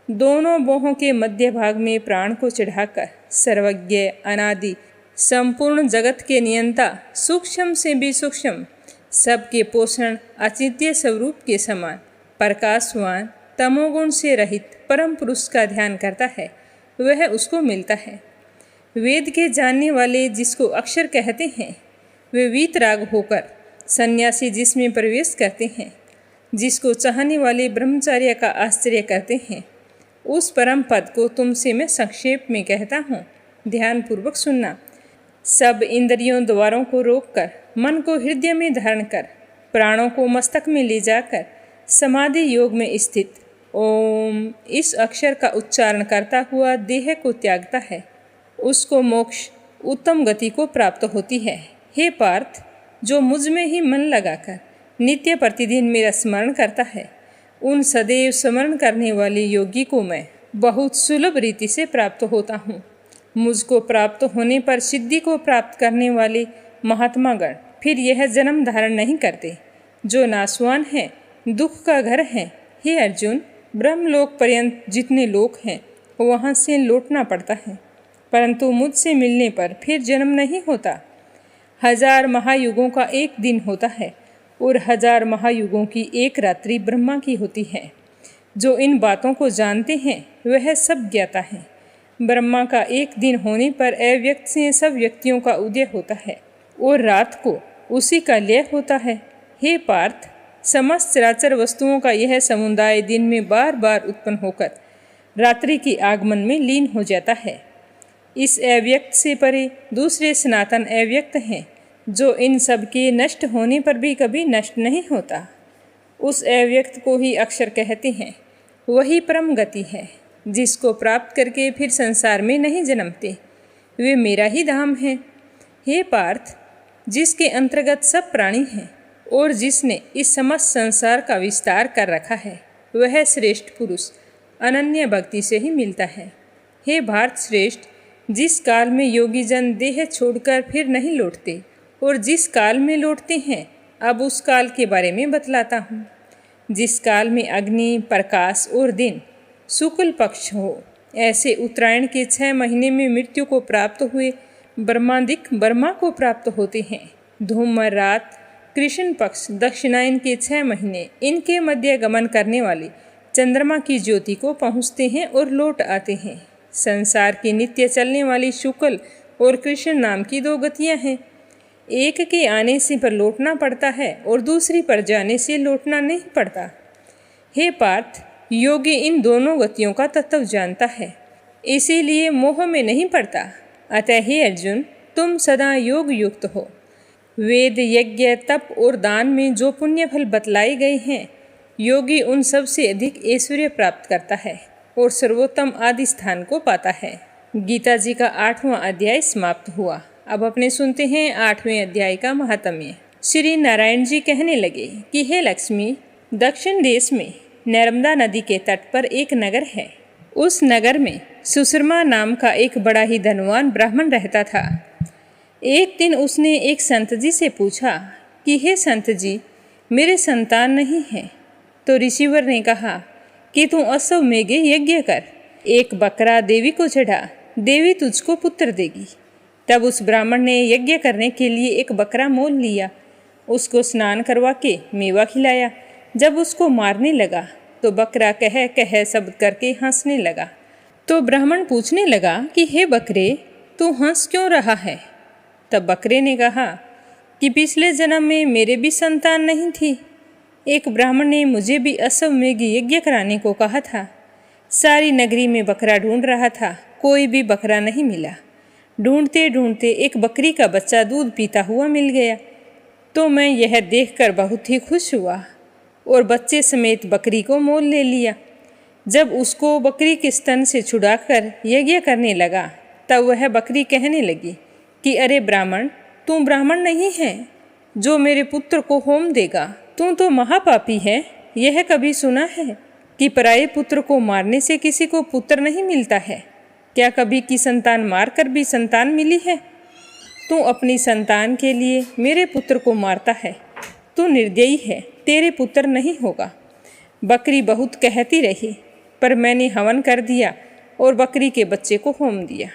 दोनों बाहों के मध्य भाग में प्राण को चढ़ाकर सर्वज्ञ अनादि संपूर्ण जगत के नियंता सूक्ष्म से भी सूक्ष्म सबके पोषण अचिंत्य स्वरूप के समान प्रकाशवान तमोगुण से रहित परम पुरुष का ध्यान करता है वह उसको मिलता है। वेद के जानने वाले जिसको अक्षर कहते हैं वे वीतराग होकर सन्यासी जिसमें प्रवेश करते हैं, जिसको चाहने वाले ब्रह्मचर्य का आश्चर्य करते हैं, उस परम पद को तुमसे मैं संक्षेप में कहता हूँ। ध्यानपूर्वक सुनना। सब इंद्रियों द्वारों को रोककर मन को हृदय में धारण कर प्राणों को मस्तक में ले जाकर समाधि योग में स्थित ओम इस अक्षर का उच्चारण करता हुआ देह को त्यागता है, उसको मोक्ष उत्तम गति को प्राप्त होती है। हे पार्थ, जो मुझ में ही मन लगाकर नित्य प्रतिदिन मेरा स्मरण करता है उन सदैव स्मरण करने वाले योगी को मैं बहुत सुलभ रीति से प्राप्त होता हूँ। मुझको प्राप्त होने पर सिद्धि को प्राप्त करने वाले महात्मागण फिर यह जन्म धारण नहीं करते जो नाशवान है, दुख का घर है। हे अर्जुन, ब्रह्मलोक पर्यंत जितने लोक हैं वहाँ से लौटना पड़ता है, परंतु मुझसे मिलने पर फिर जन्म नहीं होता। 1000 महायुगों का एक दिन होता है और 1000 महायुगों की एक रात्रि ब्रह्मा की होती है। जो इन बातों को जानते हैं वह सब ज्ञाता है। ब्रह्मा का एक दिन होने पर अव्यक्त से सब व्यक्तियों का उदय होता है और रात को उसी का लय होता है। हे पार्थ, समस्त चराचर वस्तुओं का यह समुदाय दिन में बार बार उत्पन्न होकर रात्रि के आगमन में लीन हो जाता है। इस अव्यक्त से परे दूसरे सनातन अव्यक्त हैं जो इन सब के नष्ट होने पर भी कभी नष्ट नहीं होता। उस अव्यक्त को ही अक्षर कहते हैं। वही परम गति है जिसको प्राप्त करके फिर संसार में नहीं जन्मते, वे मेरा ही धाम है। हे पार्थ, जिसके अंतर्गत सब प्राणी हैं और जिसने इस समस्त संसार का विस्तार कर रखा है वह श्रेष्ठ पुरुष अनन्य भक्ति से ही मिलता है। हे भारत श्रेष्ठ, जिस काल में योगी जन देह छोड़कर फिर नहीं लौटते और जिस काल में लौटते हैं अब उस काल के बारे में बतलाता हूँ। जिस काल में अग्नि, प्रकाश और दिन शुक्ल पक्ष हो, ऐसे उत्तरायण के 6 महीने में मृत्यु को प्राप्त हुए ब्रह्मादिक ब्रह्मा को प्राप्त होते हैं। धूमर रात, कृष्ण पक्ष, दक्षिणायन के 6 महीने इनके मध्य गमन करने वाले चंद्रमा की ज्योति को पहुँचते हैं और लौट आते हैं। संसार की नित्य चलने वाली शुक्ल और कृष्ण नाम की 2 गतियाँ हैं। एक के आने से पर लौटना पड़ता है और दूसरी पर जाने से लौटना नहीं पड़ता। हे पार्थ, योगी इन दोनों गतियों का तत्व जानता है, इसीलिए मोह में नहीं पड़ता। अतः हे अर्जुन, तुम सदा योग युक्त हो। वेद, यज्ञ, तप और दान में जो पुण्य फल बतलाए गए हैं, योगी उन सब से अधिक ऐश्वर्य प्राप्त करता है और सर्वोत्तम आदि स्थान को पाता है। गीता जी का 8वां अध्याय समाप्त हुआ। अब अपने सुनते हैं 8वें अध्याय का महात्म्य। श्री नारायण जी कहने लगे कि हे लक्ष्मी, दक्षिण देश में नर्मदा नदी के तट पर एक नगर है। उस नगर में सुशर्मा नाम का एक बड़ा ही धनवान ब्राह्मण रहता था। एक दिन उसने एक संत जी से पूछा कि हे संत जी, मेरे संतान नहीं है। तो ऋषिवर ने कहा कि तू अश्वमेघ यज्ञ कर, एक बकरा देवी को चढ़ा, देवी तुझको पुत्र देगी। तब उस ब्राह्मण ने यज्ञ करने के लिए एक बकरा मोल लिया, उसको स्नान करवा के मेवा खिलाया। जब उसको मारने लगा तो बकरा कह कह शब्द करके हंसने लगा। तो ब्राह्मण पूछने लगा कि हे बकरे, तू हंस क्यों रहा है? तब बकरे ने कहा कि पिछले जन्म में मेरे भी संतान नहीं थी। एक ब्राह्मण ने मुझे भी अश्वमेघ यज्ञ कराने को कहा था। सारी नगरी में बकरा ढूंढ रहा था, कोई भी बकरा नहीं मिला। ढूंढते ढूंढते एक बकरी का बच्चा दूध पीता हुआ मिल गया। तो मैं यह देखकर बहुत ही खुश हुआ और बच्चे समेत बकरी को मोल ले लिया। जब उसको बकरी के स्तन से छुड़ाकर यज्ञ करने लगा तब वह बकरी कहने लगी कि अरे ब्राह्मण, तू ब्राह्मण नहीं है जो मेरे पुत्र को होम देगा, तू तो महापापी है। यह कभी सुना है कि पराये पुत्र को मारने से किसी को पुत्र नहीं मिलता है? क्या कभी की संतान मारकर भी संतान मिली है? तू अपनी संतान के लिए मेरे पुत्र को मारता है, तू निर्दयी है, तेरे पुत्र नहीं होगा। बकरी बहुत कहती रही, पर मैंने हवन कर दिया और बकरी के बच्चे को होम दिया।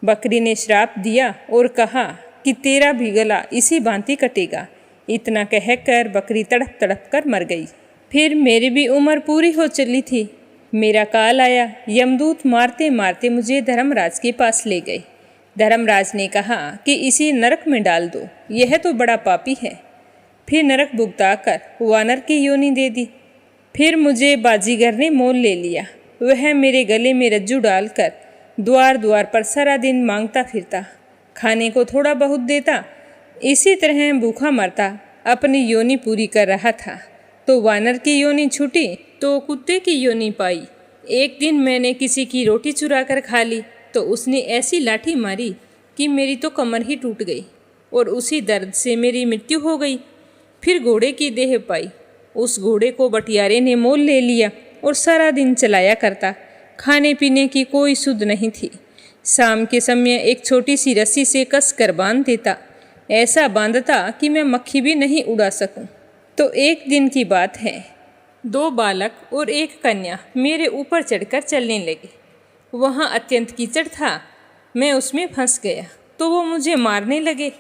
बकरी ने श्राप दिया और कहा कि तेरा भी गला इसी भांति कटेगा। इतना कहकर बकरी तड़प तड़प कर मर गई। फिर मेरी भी उम्र पूरी हो चली थी। मेरा काल आया, यमदूत मारते मारते मुझे धर्मराज के पास ले गए। धर्मराज ने कहा कि इसे नरक में डाल दो, यह तो बड़ा पापी है। फिर नरक भुगताकर वानर की योनि दे दी। फिर मुझे बाजीगर ने मोल ले लिया। वह मेरे गले में रज्जू डालकर द्वार द्वार पर सारा दिन मांगता फिरता, खाने को थोड़ा बहुत देता। इसी तरह भूखा मरता अपनी योनि पूरी कर रहा था। तो वानर की योनि छूटी तो कुत्ते की योनि पाई। एक दिन मैंने किसी की रोटी चुरा कर खा ली तो उसने ऐसी लाठी मारी कि मेरी तो कमर ही टूट गई और उसी दर्द से मेरी मृत्यु हो गई। फिर घोड़े की देह पाई। उस घोड़े को बटियारे ने मोल ले लिया और सारा दिन चलाया करता। खाने पीने की कोई सुध नहीं थी। शाम के समय एक छोटी सी रस्सी से कस कर बांध देता, ऐसा बांधता कि मैं मक्खी भी नहीं उड़ा सकूं। तो एक दिन की बात है, 2 बालक और एक कन्या मेरे ऊपर चढ़कर चलने लगे। वहाँ अत्यंत कीचड़ था, मैं उसमें फंस गया तो वो मुझे मारने लगे,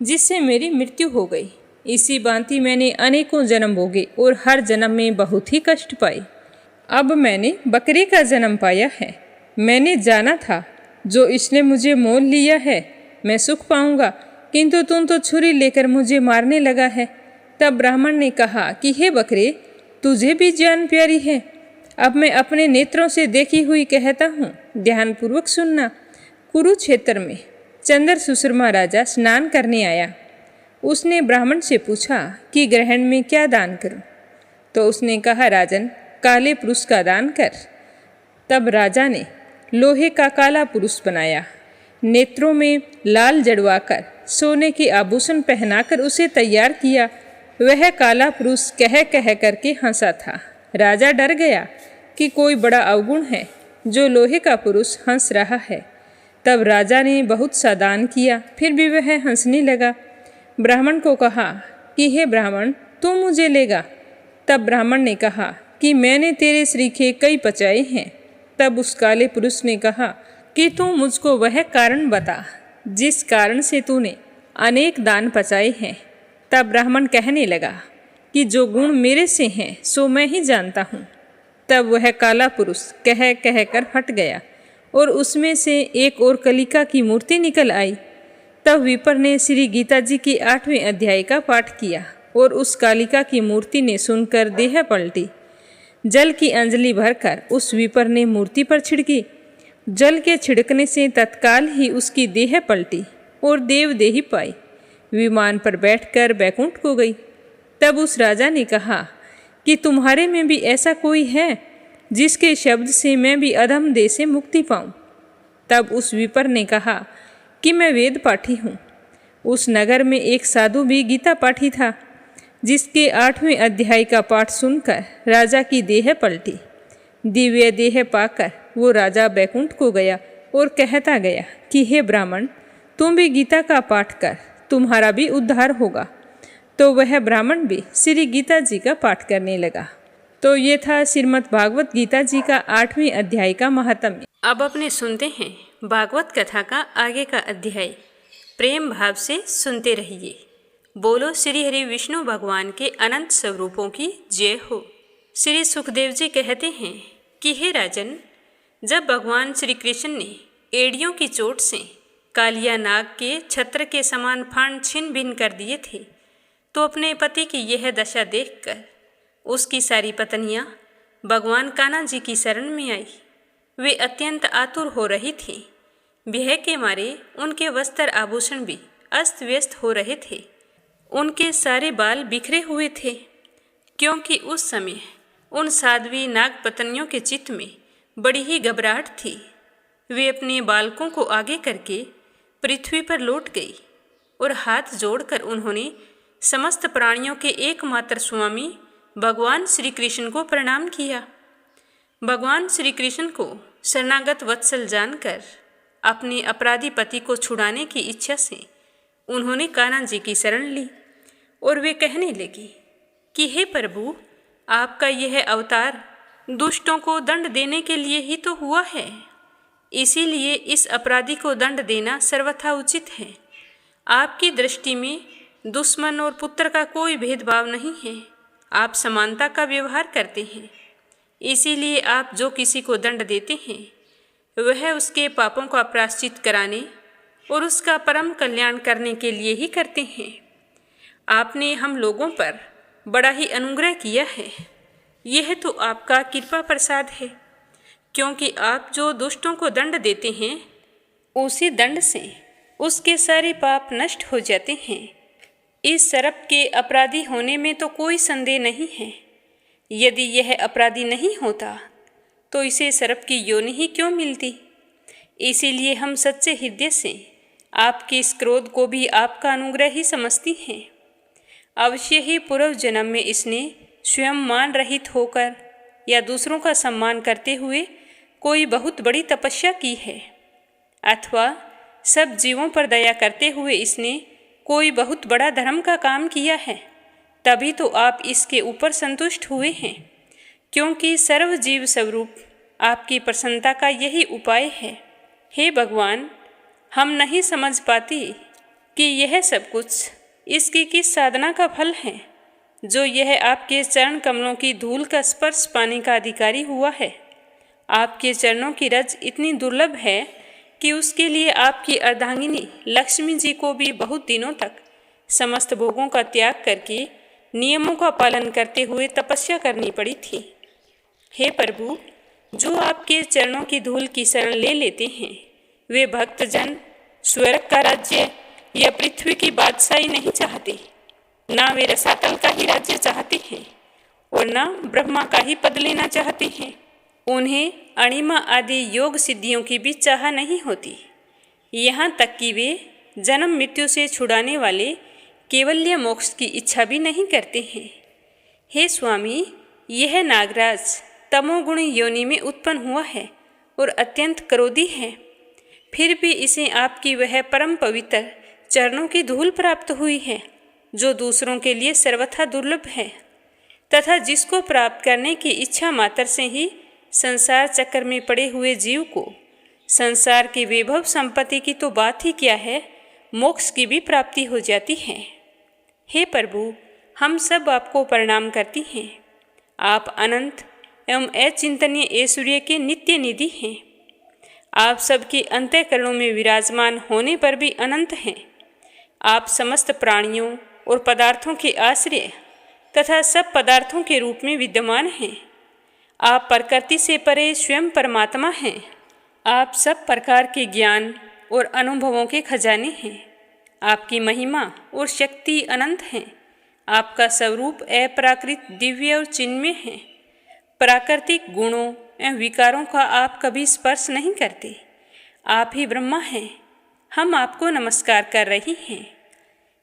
जिससे मेरी मृत्यु हो गई। इसी भांति मैंने अनेकों जन्म भोगे और हर जन्म में बहुत ही कष्ट पाए। अब मैंने बकरी का जन्म पाया है। मैंने जाना था जो इसने मुझे मोल लिया है मैं सुख पाऊंगा, किंतु तुम तो छुरी लेकर मुझे मारने लगा है। तब ब्राह्मण ने कहा कि हे बकरे, तुझे भी जान प्यारी है। अब मैं अपने नेत्रों से देखी हुई कहता हूँ, ध्यानपूर्वक सुनना। कुरुक्षेत्र में चंद्र सुशर्मा राजा स्नान करने आया। उसने ब्राह्मण से पूछा कि ग्रहण में क्या दान करूं? तो उसने कहा, राजन, काले पुरुष का दान कर। तब राजा ने लोहे का काला पुरुष बनाया, नेत्रों में लाल जड़वाकर सोने के आभूषण पहनाकर उसे तैयार किया। वह काला पुरुष कह कह करके हंसा था। राजा डर गया कि कोई बड़ा अवगुण है जो लोहे का पुरुष हंस रहा है। तब राजा ने बहुत सा दान किया, फिर भी वह हंसने लगा। ब्राह्मण को कहा कि हे ब्राह्मण, तू मुझे लेगा? तब ब्राह्मण ने कहा कि मैंने तेरे श्रीखे कई पचाए हैं। तब उस काले पुरुष ने कहा कि तू मुझको वह कारण बता जिस कारण से तूने अनेक दान पचाए हैं। तब ब्राह्मण कहने लगा कि जो गुण मेरे से हैं सो मैं ही जानता हूँ। तब वह काला पुरुष कह कह कर हट गया और उसमें से एक और कलिका की मूर्ति निकल आई। तब विपर ने श्री गीता जी के 8वें अध्याय का पाठ किया और उस कालिका की मूर्ति ने सुनकर देह पलटी। जल की अंजलि भरकर उस विपर ने मूर्ति पर छिड़की। जल के छिड़कने से तत्काल ही उसकी देह पलटी और देवदेही पाई। विमान पर बैठकर बैकुंठ को गई। तब उस राजा ने कहा कि तुम्हारे में भी ऐसा कोई है जिसके शब्द से मैं भी अधम देह से मुक्ति पाऊं? तब उस विपर ने कहा कि मैं वेद पाठी हूँ। उस नगर में एक साधु भी गीता पाठी था, जिसके 8वें अध्याय का पाठ सुनकर राजा की देह पलटी। दिव्य देह पाकर वो राजा बैकुंठ को गया और कहता गया कि हे ब्राह्मण, तुम भी गीता का पाठ कर, तुम्हारा भी उद्धार होगा। तो वह ब्राह्मण भी श्री गीता जी का पाठ करने लगा। तो ये था श्रीमद् भागवत गीता जी का 8वें अध्याय का महात्म्य। अब अपने सुनते हैं भागवत कथा का आगे का अध्याय। प्रेम भाव से सुनते रहिए। बोलो श्री हरि विष्णु भगवान के अनंत स्वरूपों की जय हो। श्री सुखदेव जी कहते हैं कि हे राजन, जब भगवान श्री कृष्ण ने एड़ियों की चोट से कालिया नाग के छत्र के समान फांड छिन्न भिन्न कर दिए थे, तो अपने पति की यह दशा देखकर उसकी सारी पत्नियां भगवान कान्हा जी की शरण में आई। वे अत्यंत आतुर हो रही थीं। भय के मारे उनके वस्त्र आभूषण भी अस्त व्यस्त हो रहे थे। उनके सारे बाल बिखरे हुए थे, क्योंकि उस समय उन साध्वी नाग पत्नियों के चित्त में बड़ी ही घबराहट थी। वे अपने बालकों को आगे करके पृथ्वी पर लौट गई और हाथ जोड़कर उन्होंने समस्त प्राणियों के एकमात्र स्वामी भगवान श्री कृष्ण को प्रणाम किया। भगवान श्री कृष्ण को शरणागत वत्सल जानकर अपने अपराधी पति को छुड़ाने की इच्छा से उन्होंने कान्हा जी की शरण ली और वे कहने लगी कि हे प्रभु, आपका यह अवतार दुष्टों को दंड देने के लिए ही तो हुआ है, इसीलिए इस अपराधी को दंड देना सर्वथा उचित है। आपकी दृष्टि में दुश्मन और पुत्र का कोई भेदभाव नहीं है। आप समानता का व्यवहार करते हैं, इसीलिए आप जो किसी को दंड देते हैं वह उसके पापों का प्रायश्चित कराने और उसका परम कल्याण करने के लिए ही करते हैं। आपने हम लोगों पर बड़ा ही अनुग्रह किया है। यह तो आपका कृपा प्रसाद है, क्योंकि आप जो दुष्टों को दंड देते हैं उसी दंड से उसके सारे पाप नष्ट हो जाते हैं। इस सर्प के अपराधी होने में तो कोई संदेह नहीं है। यदि यह अपराधी नहीं होता तो इसे सर्प की योनि ही क्यों मिलती। इसीलिए हम सच्चे हृदय से आपके इस क्रोध को भी आपका अनुग्रह ही समझती हैं। अवश्य ही पूर्व जन्म में इसने स्वयं मान रहित होकर या दूसरों का सम्मान करते हुए कोई बहुत बड़ी तपस्या की है, अथवा सब जीवों पर दया करते हुए इसने कोई बहुत बड़ा धर्म का काम किया है, तभी तो आप इसके ऊपर संतुष्ट हुए हैं। क्योंकि सर्व जीव स्वरूप आपकी प्रसन्नता का यही उपाय है। हे भगवान, हम नहीं समझ पाती कि यह सब कुछ इसकी किस साधना का फल है, जो यह आपके चरण कमलों की धूल का स्पर्श पाने का अधिकारी हुआ है। आपके चरणों की रज इतनी दुर्लभ है कि उसके लिए आपकी अर्धांगिनी लक्ष्मी जी को भी बहुत दिनों तक समस्त भोगों का त्याग करके नियमों का पालन करते हुए तपस्या करनी पड़ी थी। हे प्रभु, जो आपके चरणों की धूल की शरण ले लेते हैं वे भक्तजन स्वर्ग का राज्य या पृथ्वी की बादशाही नहीं चाहते, ना वे रसातल का ही राज्य चाहते हैं और ना ब्रह्मा का ही पद लेना चाहते हैं। उन्हें अणिमा आदि योग सिद्धियों की भी चाह नहीं होती, यहाँ तक कि वे जन्म मृत्यु से छुड़ाने वाले केवल्य मोक्ष की इच्छा भी नहीं करते हैं। हे स्वामी, यह नागराज तमोगुणी योनि में उत्पन्न हुआ है और अत्यंत क्रोधी है, फिर भी इसे आपकी वह परम पवित्र चरणों की धूल प्राप्त हुई है, जो दूसरों के लिए सर्वथा दुर्लभ है, तथा जिसको प्राप्त करने की इच्छा मात्र से ही संसार चक्र में पड़े हुए जीव को संसार की वैभव संपत्ति की तो बात ही क्या है, मोक्ष की भी प्राप्ति हो जाती है। हे प्रभु, हम सब आपको प्रणाम करती हैं। आप अनंत एवं अचिंतनीय ऐश्वर्य के नित्य निधि हैं। आप सबके अंतःकरणों में विराजमान होने पर भी अनंत हैं। आप समस्त प्राणियों और पदार्थों के आश्रय तथा सब पदार्थों के रूप में विद्यमान हैं। आप प्रकृति से परे स्वयं परमात्मा हैं। आप सब प्रकार के ज्ञान और अनुभवों के खजाने हैं। आपकी महिमा और शक्ति अनंत हैं। आपका स्वरूप अपराकृत दिव्य और चिन्मय है। प्राकृतिक गुणों एवं विकारों का आप कभी स्पर्श नहीं करते। आप ही ब्रह्मा हैं। हम आपको नमस्कार कर रही हैं।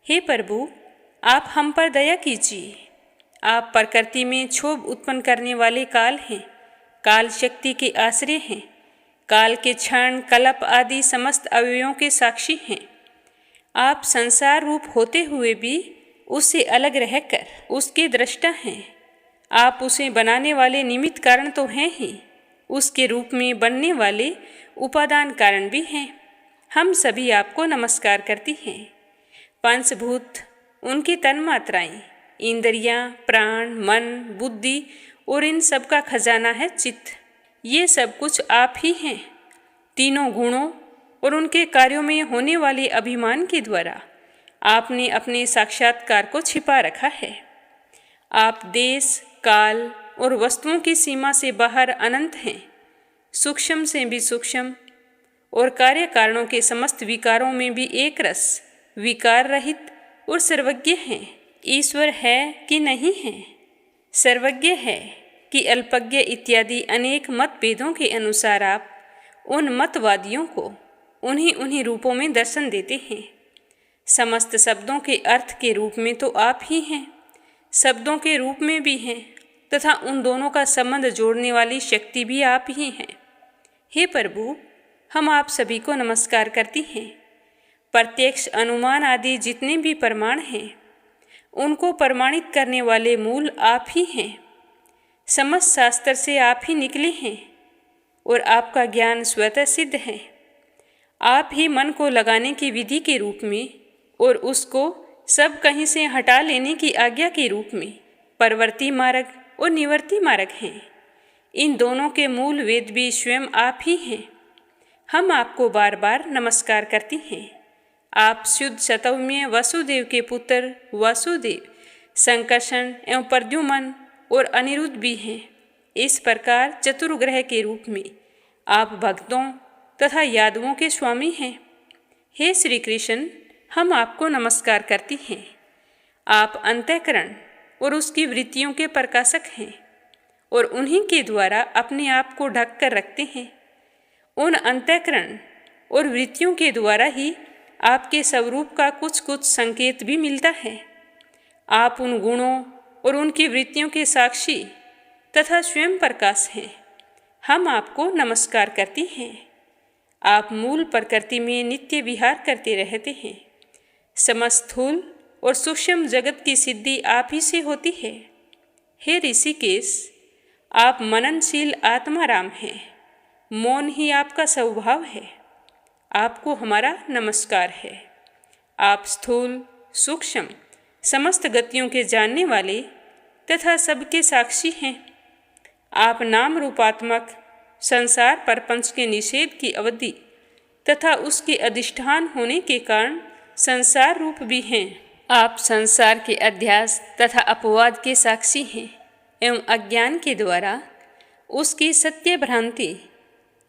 हे प्रभु, आप हम पर दया कीजिए। आप प्रकृति में क्षोभ उत्पन्न करने वाले काल हैं। काल शक्ति के आश्रय हैं। काल के क्षण, कल्प आदि समस्त अवयवों के साक्षी हैं। आप संसार रूप होते हुए भी उससे अलग रहकर उसके दृष्टा हैं। आप उसे बनाने वाले निमित्त कारण तो हैं ही, उसके रूप में बनने वाले उपादान कारण भी हैं। हम सभी आपको नमस्कार करती हैं। पंचभूत, उनकी तन्मात्राएं, इंद्रियां, प्राण, मन, बुद्धि और इन सब का खजाना है चित्त। ये सब कुछ आप ही हैं। तीनों गुणों और उनके कार्यों में होने वाले अभिमान के द्वारा आपने अपने साक्षात्कार को छिपा रखा है। आप देश, काल और वस्तुओं की सीमा से बाहर अनंत हैं, सूक्ष्म से भी सूक्ष्म और कार्य कारणों के समस्त विकारों में भी एक रस, विकार रहित और सर्वज्ञ हैं। ईश्वर है कि नहीं है, सर्वज्ञ है कि अल्पज्ञ इत्यादि अनेक मतभेदों के अनुसार आप उन मतवादियों को उन्हीं रूपों में दर्शन देते हैं। समस्त शब्दों के अर्थ के रूप में तो आप ही हैं, शब्दों के रूप में भी हैं तथा उन दोनों का संबंध जोड़ने वाली शक्ति भी आप ही हैं। हे प्रभु, हम आप सभी को नमस्कार करती हैं। प्रत्यक्ष, अनुमान आदि जितने भी प्रमाण हैं, उनको प्रमाणित करने वाले मूल आप ही हैं। समस्त शास्त्र से आप ही निकले हैं और आपका ज्ञान स्वतः सिद्ध है। आप ही मन को लगाने की विधि के रूप में और उसको सब कहीं से हटा लेने की आज्ञा के रूप में प्रवृत्ति मार्ग और निवृत्ति मार्ग हैं। इन दोनों के मूल वेद भी स्वयं आप ही हैं। हम आपको बार बार नमस्कार करती हैं। आप शुद्ध सतौम्य वसुदेव के पुत्र वासुदेव, संकर्षण एवं प्रद्युम्न और अनिरुद्ध भी हैं। इस प्रकार चतुर्ग्रह के रूप में आप भक्तों तथा यादवों के स्वामी हैं। हे श्री कृष्ण, हम आपको नमस्कार करती हैं। आप अंतःकरण और उसकी वृत्तियों के प्रकाशक हैं और उन्हीं के द्वारा अपने आप को ढक कर रखते हैं। उन अंतःकरण और वृत्तियों के द्वारा ही आपके स्वरूप का कुछ कुछ संकेत भी मिलता है। आप उन गुणों और उनकी वृत्तियों के साक्षी तथा स्वयं प्रकाश हैं। हम आपको नमस्कार करती हैं। आप मूल प्रकृति में नित्य विहार करते रहते हैं। समस्त स्थूल और सूक्ष्म जगत की सिद्धि आप ही से होती है। हे ऋषिकेश, आप मननशील आत्माराम हैं। मौन ही आपका स्वभाव है। आपको हमारा नमस्कार है। आप स्थूल, सूक्ष्म, समस्त गतियों के जानने वाले तथा सबके साक्षी हैं। आप नाम रूपात्मक संसार प्रपंच के निषेध की अवधि तथा उसके अधिष्ठान होने के कारण संसार रूप भी हैं। आप संसार के अध्यास तथा अपवाद के साक्षी हैं एवं अज्ञान के द्वारा उसकी सत्य भ्रांति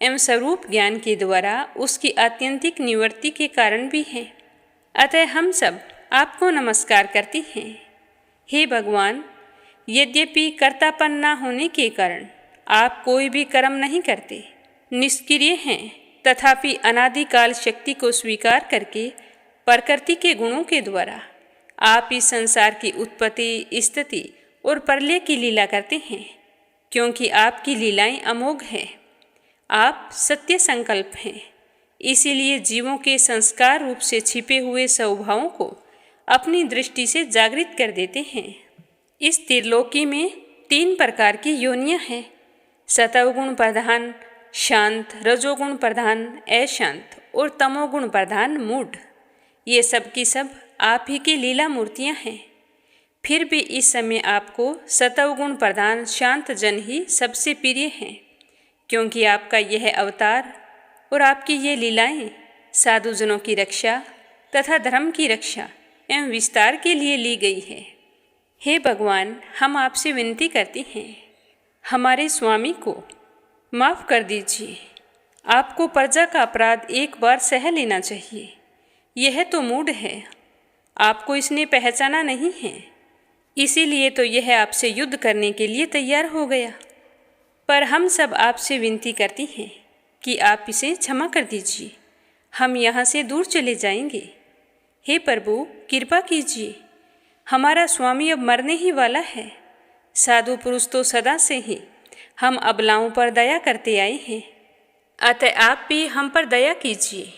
एवं स्वरूप ज्ञान के द्वारा उसकी आत्यंतिक निवृत्ति के कारण भी हैं। अतः हम सब आपको नमस्कार करती हैं। हे भगवान, यद्यपि कर्तापन न होने के कारण आप कोई भी कर्म नहीं करते, निष्क्रिय हैं, तथापि अनादिकाल शक्ति को स्वीकार करके प्रकृति के गुणों के द्वारा आप इस संसार की उत्पत्ति, स्थिति और प्रलय की लीला करते हैं। क्योंकि आपकी लीलाएं अमोघ हैं। आप सत्य संकल्प हैं, इसीलिए जीवों के संस्कार रूप से छिपे हुए स्वभावों को अपनी दृष्टि से जागृत कर देते हैं। इस त्रिलोकी में 3 प्रकार की योनियां हैं: सतोगुण प्रधान शांत, रजोगुण प्रधान अशांत और तमोगुण प्रधान मूढ़। ये सब की सब आप ही की लीला मूर्तियां हैं। फिर भी इस समय आपको सतोगुण प्रधान शांत जन ही सबसे प्रिय हैं, क्योंकि आपका यह अवतार और आपकी ये लीलाएं साधुजनों की रक्षा तथा धर्म की रक्षा एवं विस्तार के लिए ली गई है। हे भगवान, हम आपसे विनती करते हैं, हमारे स्वामी को माफ़ कर दीजिए। आपको प्रजा का अपराध एक बार सह लेना चाहिए। यह तो मूढ़ है, आपको इसने पहचाना नहीं है, इसीलिए तो यह आपसे युद्ध करने के लिए तैयार हो गया। पर हम सब आपसे विनती करती हैं कि आप इसे क्षमा कर दीजिए। हम यहाँ से दूर चले जाएंगे। हे प्रभु, कृपा कीजिए। हमारा स्वामी अब मरने ही वाला है। साधु पुरुष तो सदा से ही हम अबलाओं पर दया करते आए हैं। अतः आप भी हम पर दया कीजिए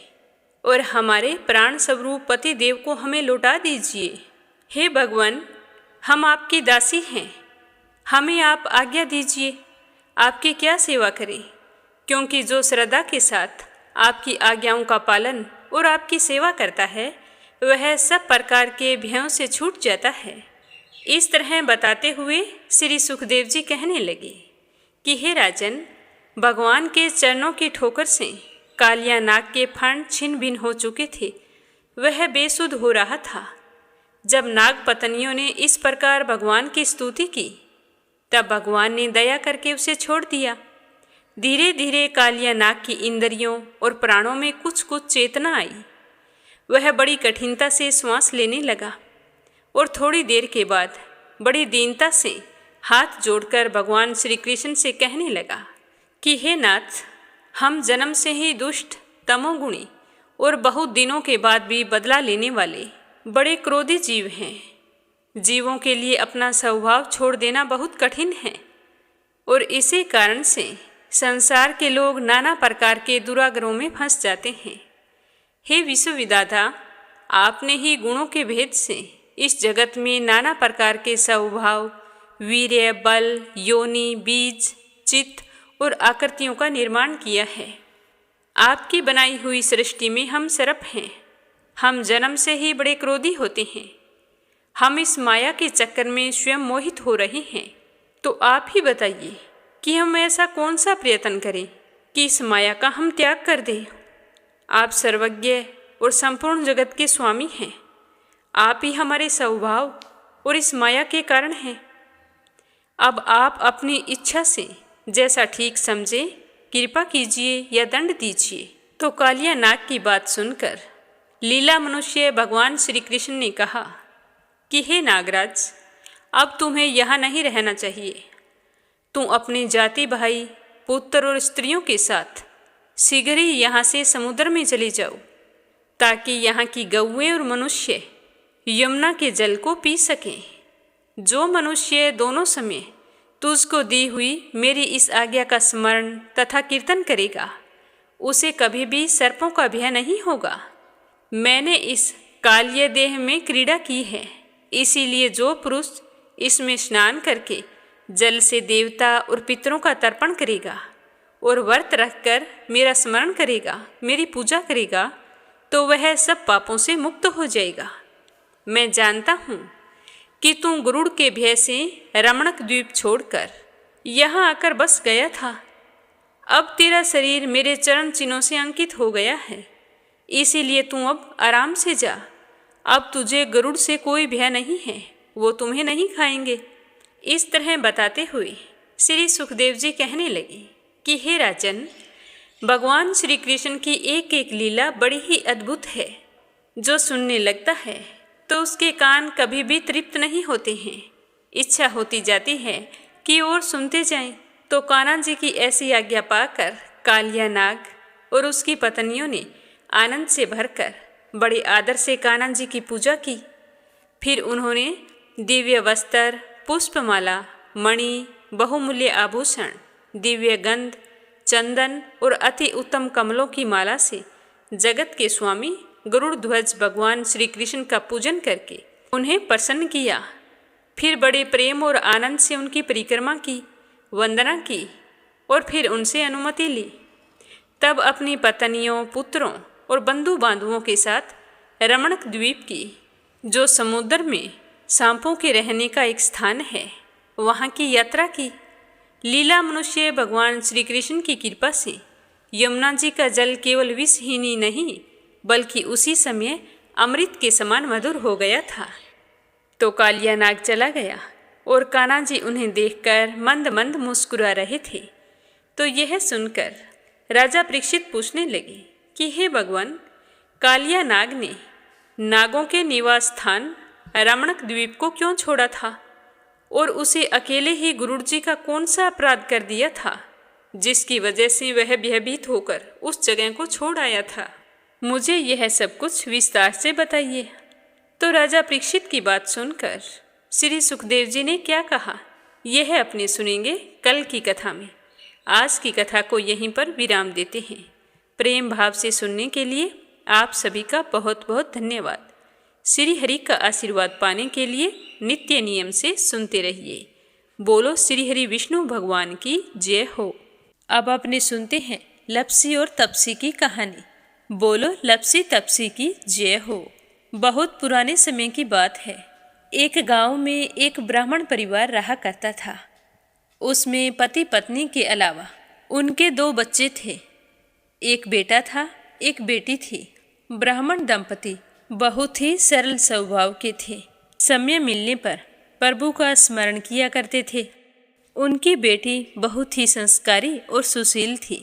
और हमारे प्राण स्वरूप पति देव को हमें लौटा दीजिए। हे भगवान, हम आपकी दासी हैं। हमें आप आज्ञा दीजिए, आपकी क्या सेवा करें, क्योंकि जो श्रद्धा के साथ आपकी आज्ञाओं का पालन और आपकी सेवा करता है वह सब प्रकार के भयों से छूट जाता है। इस तरह बताते हुए श्री सुखदेव जी कहने लगे कि हे राजन, भगवान के चरणों की ठोकर से कालिया नाग के फण छिन्न भिन्न हो चुके थे। वह बेसुध हो रहा था। जब नाग पत्नियों ने इस प्रकार भगवान की स्तुति की तब भगवान ने दया करके उसे छोड़ दिया। धीरे धीरे कालिया नाग की इंद्रियों और प्राणों में कुछ कुछ चेतना आई। वह बड़ी कठिनता से श्वास लेने लगा और थोड़ी देर के बाद बड़ी दीनता से हाथ जोड़कर भगवान श्री कृष्ण से कहने लगा कि हे नाथ, हम जन्म से ही दुष्ट, तमोगुणी और बहुत दिनों के बाद भी बदला लेने वाले बड़े क्रोधी जीव हैं। जीवों के लिए अपना स्वभाव छोड़ देना बहुत कठिन है और इसी कारण से संसार के लोग नाना प्रकार के दुराग्रहों में फंस जाते हैं। हे विश्वविधाता, आपने ही गुणों के भेद से इस जगत में नाना प्रकार के स्वभाव, वीर्य, बल, योनि, बीज, चित्त और आकृतियों का निर्माण किया है। आपकी बनाई हुई सृष्टि में हम सर्प हैं। हम जन्म से ही बड़े क्रोधी होते हैं। हम इस माया के चक्कर में स्वयं मोहित हो रहे हैं। तो आप ही बताइए कि हम ऐसा कौन सा प्रयत्न करें कि इस माया का हम त्याग कर दें। आप सर्वज्ञ और संपूर्ण जगत के स्वामी हैं। आप ही हमारे स्वभाव और इस माया के कारण हैं। अब आप अपनी इच्छा से जैसा ठीक समझे कृपा कीजिए या दंड दीजिए। तो कालिया नाग की बात सुनकर लीला मनुष्य भगवान श्री कृष्ण ने कहा कि हे नागराज, अब तुम्हें यहाँ नहीं रहना चाहिए। तुम अपने जाति भाई, पुत्र और स्त्रियों के साथ शीघ्र ही यहाँ से समुद्र में चले जाओ, ताकि यहाँ की गौएं और मनुष्य यमुना के जल को पी सकें। जो मनुष्य दोनों समय तुझको दी हुई मेरी इस आज्ञा का स्मरण तथा कीर्तन करेगा, उसे कभी भी सर्पों का भय नहीं होगा। मैंने इस काल्य देह में क्रीड़ा की है, इसीलिए जो पुरुष इसमें स्नान करके जल से देवता और पितरों का तर्पण करेगा और व्रत रखकर मेरा स्मरण करेगा, मेरी पूजा करेगा, तो वह सब पापों से मुक्त हो जाएगा। मैं जानता हूँ कि तू गरुड़ के भय से रमणक द्वीप छोड़कर यहाँ आकर बस गया था। अब तेरा शरीर मेरे चरण चिन्हों से अंकित हो गया है, इसीलिए तू अब आराम से जा। अब तुझे गरुड़ से कोई भय नहीं है, वो तुम्हें नहीं खाएंगे। इस तरह बताते हुए श्री सुखदेव जी कहने लगे कि हे राजन, भगवान श्री कृष्ण की एक एक लीला बड़ी ही अद्भुत है। जो सुनने लगता है तो उसके कान कभी भी तृप्त नहीं होते हैं। इच्छा होती जाती है कि और सुनते जाएं। तो कान्हा जी की ऐसी आज्ञा पाकर कालिया नाग और उसकी पत्नियों ने आनंद से भरकर बड़े आदर से कान्हा जी की पूजा की। फिर उन्होंने दिव्य वस्त्र, पुष्पमाला, मणि, बहुमूल्य आभूषण, दिव्य गंध, चंदन और अति उत्तम कमलों की माला से जगत के स्वामी गरुड़ ध्वज भगवान श्री कृष्ण का पूजन करके उन्हें प्रसन्न किया। फिर बड़े प्रेम और आनंद से उनकी परिक्रमा की, वंदना की और फिर उनसे अनुमति ली। तब अपनी पत्नियों, पुत्रों और बंधु बांधवों के साथ रमणक द्वीप की, जो समुद्र में सांपों के रहने का एक स्थान है, वहाँ की यात्रा की। लीला मनुष्य भगवान श्री कृष्ण की कृपा से यमुना जी का जल केवल विषहीन ही नहीं बल्कि उसी समय अमृत के समान मधुर हो गया था। तो कालिया नाग चला गया और कान्हा जी उन्हें देखकर मंद मंद मुस्कुरा रहे थे। तो यह सुनकर राजा परीक्षित पूछने लगे कि हे भगवान, कालिया नाग ने नागों के निवास स्थान रमणक द्वीप को क्यों छोड़ा था और उसे अकेले ही गरुड़ जी का कौन सा अपराध कर दिया था जिसकी वजह से वह भयभीत होकर उस जगह को छोड़ आया था। मुझे यह सब कुछ विस्तार से बताइए। तो राजा परीक्षित की बात सुनकर श्री सुखदेव जी ने क्या कहा, यह अपने सुनेंगे कल की कथा में। आज की कथा को यहीं पर विराम देते हैं। प्रेम भाव से सुनने के लिए आप सभी का बहुत बहुत धन्यवाद। श्री हरि का आशीर्वाद पाने के लिए नित्य नियम से सुनते रहिए। बोलो श्री हरि विष्णु भगवान की जय हो। अब अपने सुनते हैं लपसी और तपसी की कहानी। बोलो लपसी तपसी की जय हो। बहुत पुराने समय की बात है। एक गांव में एक ब्राह्मण परिवार रहा करता था। उसमें पति पत्नी के अलावा उनके 2 बच्चे थे। एक बेटा था, एक बेटी थी। ब्राह्मण दंपति बहुत ही सरल स्वभाव के थे। समय मिलने पर प्रभु का स्मरण किया करते थे। उनकी बेटी बहुत ही संस्कारी और सुशील थी,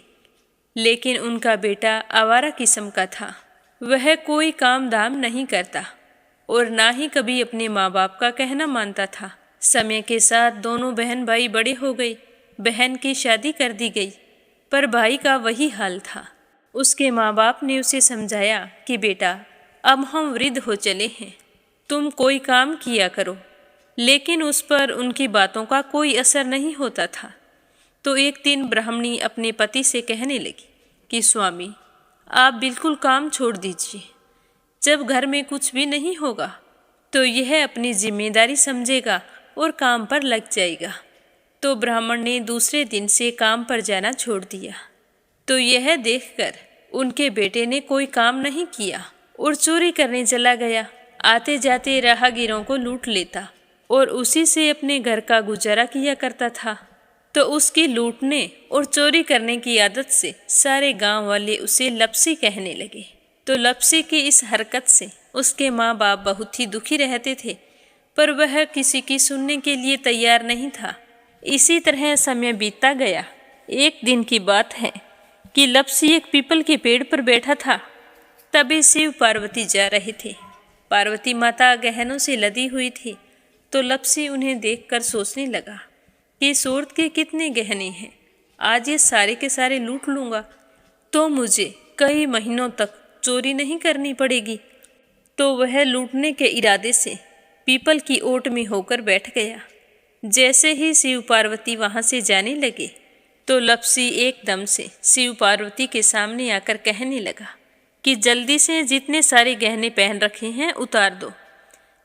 लेकिन उनका बेटा आवारा किस्म का था। वह कोई काम धाम नहीं करता और ना ही कभी अपने माँ बाप का कहना मानता था। समय के साथ दोनों बहन भाई बड़े हो गए। बहन की शादी कर दी गई, पर भाई का वही हाल था। उसके माँ बाप ने उसे समझाया कि बेटा, अब हम वृद्ध हो चले हैं, तुम कोई काम किया करो। लेकिन उस पर उनकी बातों का कोई असर नहीं होता था। तो एक दिन ब्राह्मणी अपने पति से कहने लगी कि स्वामी, आप बिल्कुल काम छोड़ दीजिए। जब घर में कुछ भी नहीं होगा तो यह अपनी जिम्मेदारी समझेगा और काम पर लग जाएगा। तो ब्राह्मण ने दूसरे दिन से काम पर जाना छोड़ दिया। तो यह देखकर उनके बेटे ने कोई काम नहीं किया और चोरी करने चला गया। आते जाते राहगीरों को लूट लेता और उसी से अपने घर का गुजारा किया करता था। तो उसकी लूटने और चोरी करने की आदत से सारे गांव वाले उसे लपसी कहने लगे। तो लपसी की इस हरकत से उसके माँ बाप बहुत ही दुखी रहते थे, पर वह किसी की सुनने के लिए तैयार नहीं था। इसी तरह समय बीतता गया। एक दिन की बात है कि लपसी एक पीपल के पेड़ पर बैठा था। तभी शिव पार्वती जा रहे थे। पार्वती माता गहनों से लदी हुई थी। तो लपसी उन्हें देखकर सोचने लगा कि सूरत के कितने गहने हैं, आज ये सारे के सारे लूट लूँगा तो मुझे कई महीनों तक चोरी नहीं करनी पड़ेगी। तो वह लूटने के इरादे से पीपल की ओट में होकर बैठ गया। जैसे ही शिव पार्वती वहाँ से जाने लगे तो लपसी एकदम से शिव पार्वती के सामने आकर कहने लगा कि जल्दी से जितने सारे गहने पहन रखे हैं उतार दो।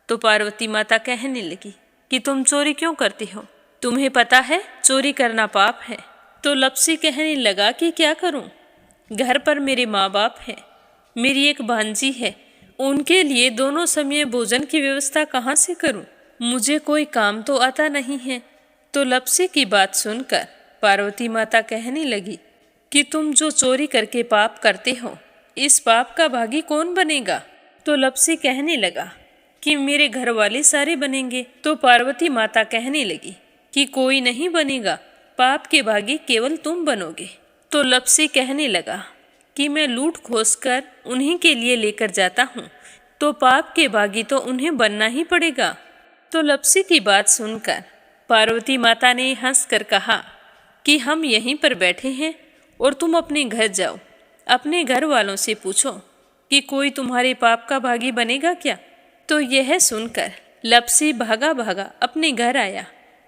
तो पार्वती माता कहने लगी कि तुम चोरी क्यों करते हो, तुम्हें पता है चोरी करना पाप है। तो लपसी कहने लगा कि क्या करूं, घर पर मेरे माँ बाप हैं, मेरी एक भांजी है, उनके लिए दोनों समय भोजन की व्यवस्था कहाँ से करूं, मुझे कोई काम तो आता नहीं है। तो लपसी की बात सुनकर पार्वती माता कहने लगी कि तुम जो चोरी करके पाप करते हो, इस पाप का भागी कौन बनेगा। तो लपसी कहने लगा कि मेरे घर वाले सारे बनेंगे। तो पार्वती माता कहने लगी कि कोई नहीं बनेगा, पाप के भागी केवल तुम बनोगे। तो लपसी कहने लगा कि मैं लूट खोस कर उन्हीं के लिए लेकर जाता हूँ, तो पाप के भागी तो उन्हें बनना ही पड़ेगा। तो लपसी की बात सुनकर पार्वती माता ने हंसकर कहा कि हम यहीं पर बैठे हैं और तुम अपने घर जाओ, अपने घर वालों से पूछो कि कोई तुम्हारे पाप का भागी बनेगा क्या। तो यह सुनकर लपसी भागा भागा अपने घर आया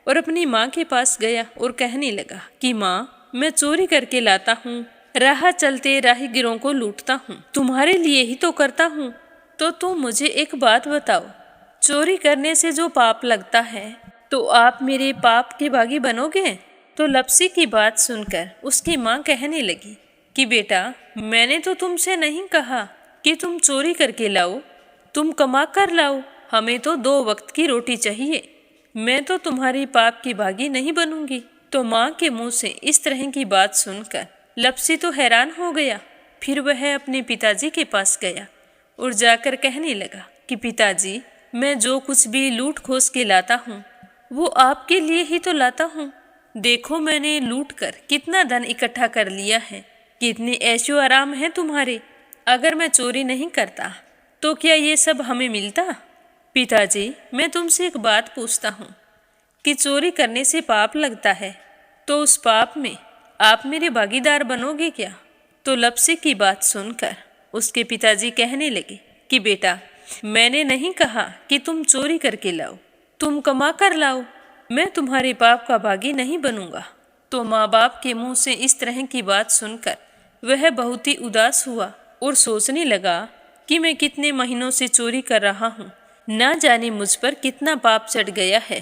और अपनी माँ के पास गया और कहने लगा कि माँ, मैं चोरी करके लाता हूँ, राह चलते राहगीरों को लूटता हूँ, तुम्हारे लिए ही तो करता हूँ। तो तुम मुझे एक बात बताओ, चोरी करने से जो पाप लगता है तो आप मेरे पाप के भागी बनोगे। तो लपसी की बात सुनकर उसकी माँ कहने लगी कि बेटा, मैंने तो तुमसे नहीं कहा कि तुम चोरी करके लाओ, तुम कमा कर लाओ, हमें तो 2 वक्त की रोटी चाहिए, मैं तो तुम्हारी पाप की भागी नहीं बनूंगी। तो माँ के मुंह से इस तरह की बात सुनकर लपसी तो हैरान हो गया। फिर वह अपने पिताजी के पास गया और जाकर कहने लगा कि पिताजी, मैं जो कुछ भी लूट खोस के लाता हूँ वो आपके लिए ही तो लाता हूँ। देखो मैंने लूट कर कितना धन इकट्ठा कर लिया है, कितने ऐशो आराम हैं तुम्हारे। अगर मैं चोरी नहीं करता तो क्या ये सब हमें मिलता। पिताजी, मैं तुमसे एक बात पूछता हूँ कि चोरी करने से पाप लगता है, तो उस पाप में आप मेरे भागीदार बनोगे क्या। तो लपसी की बात सुनकर उसके पिताजी कहने लगे कि बेटा, मैंने नहीं कहा कि तुम चोरी करके लाओ, तुम कमा कर लाओ, मैं तुम्हारे पाप का भागी नहीं बनूंगा। तो माँ बाप के मुंह से इस तरह की बात सुनकर वह बहुत ही उदास हुआ और सोचने लगा कि मैं कितने महीनों से चोरी कर रहा हूँ, ना जाने मुझ पर कितना पाप चढ़ गया है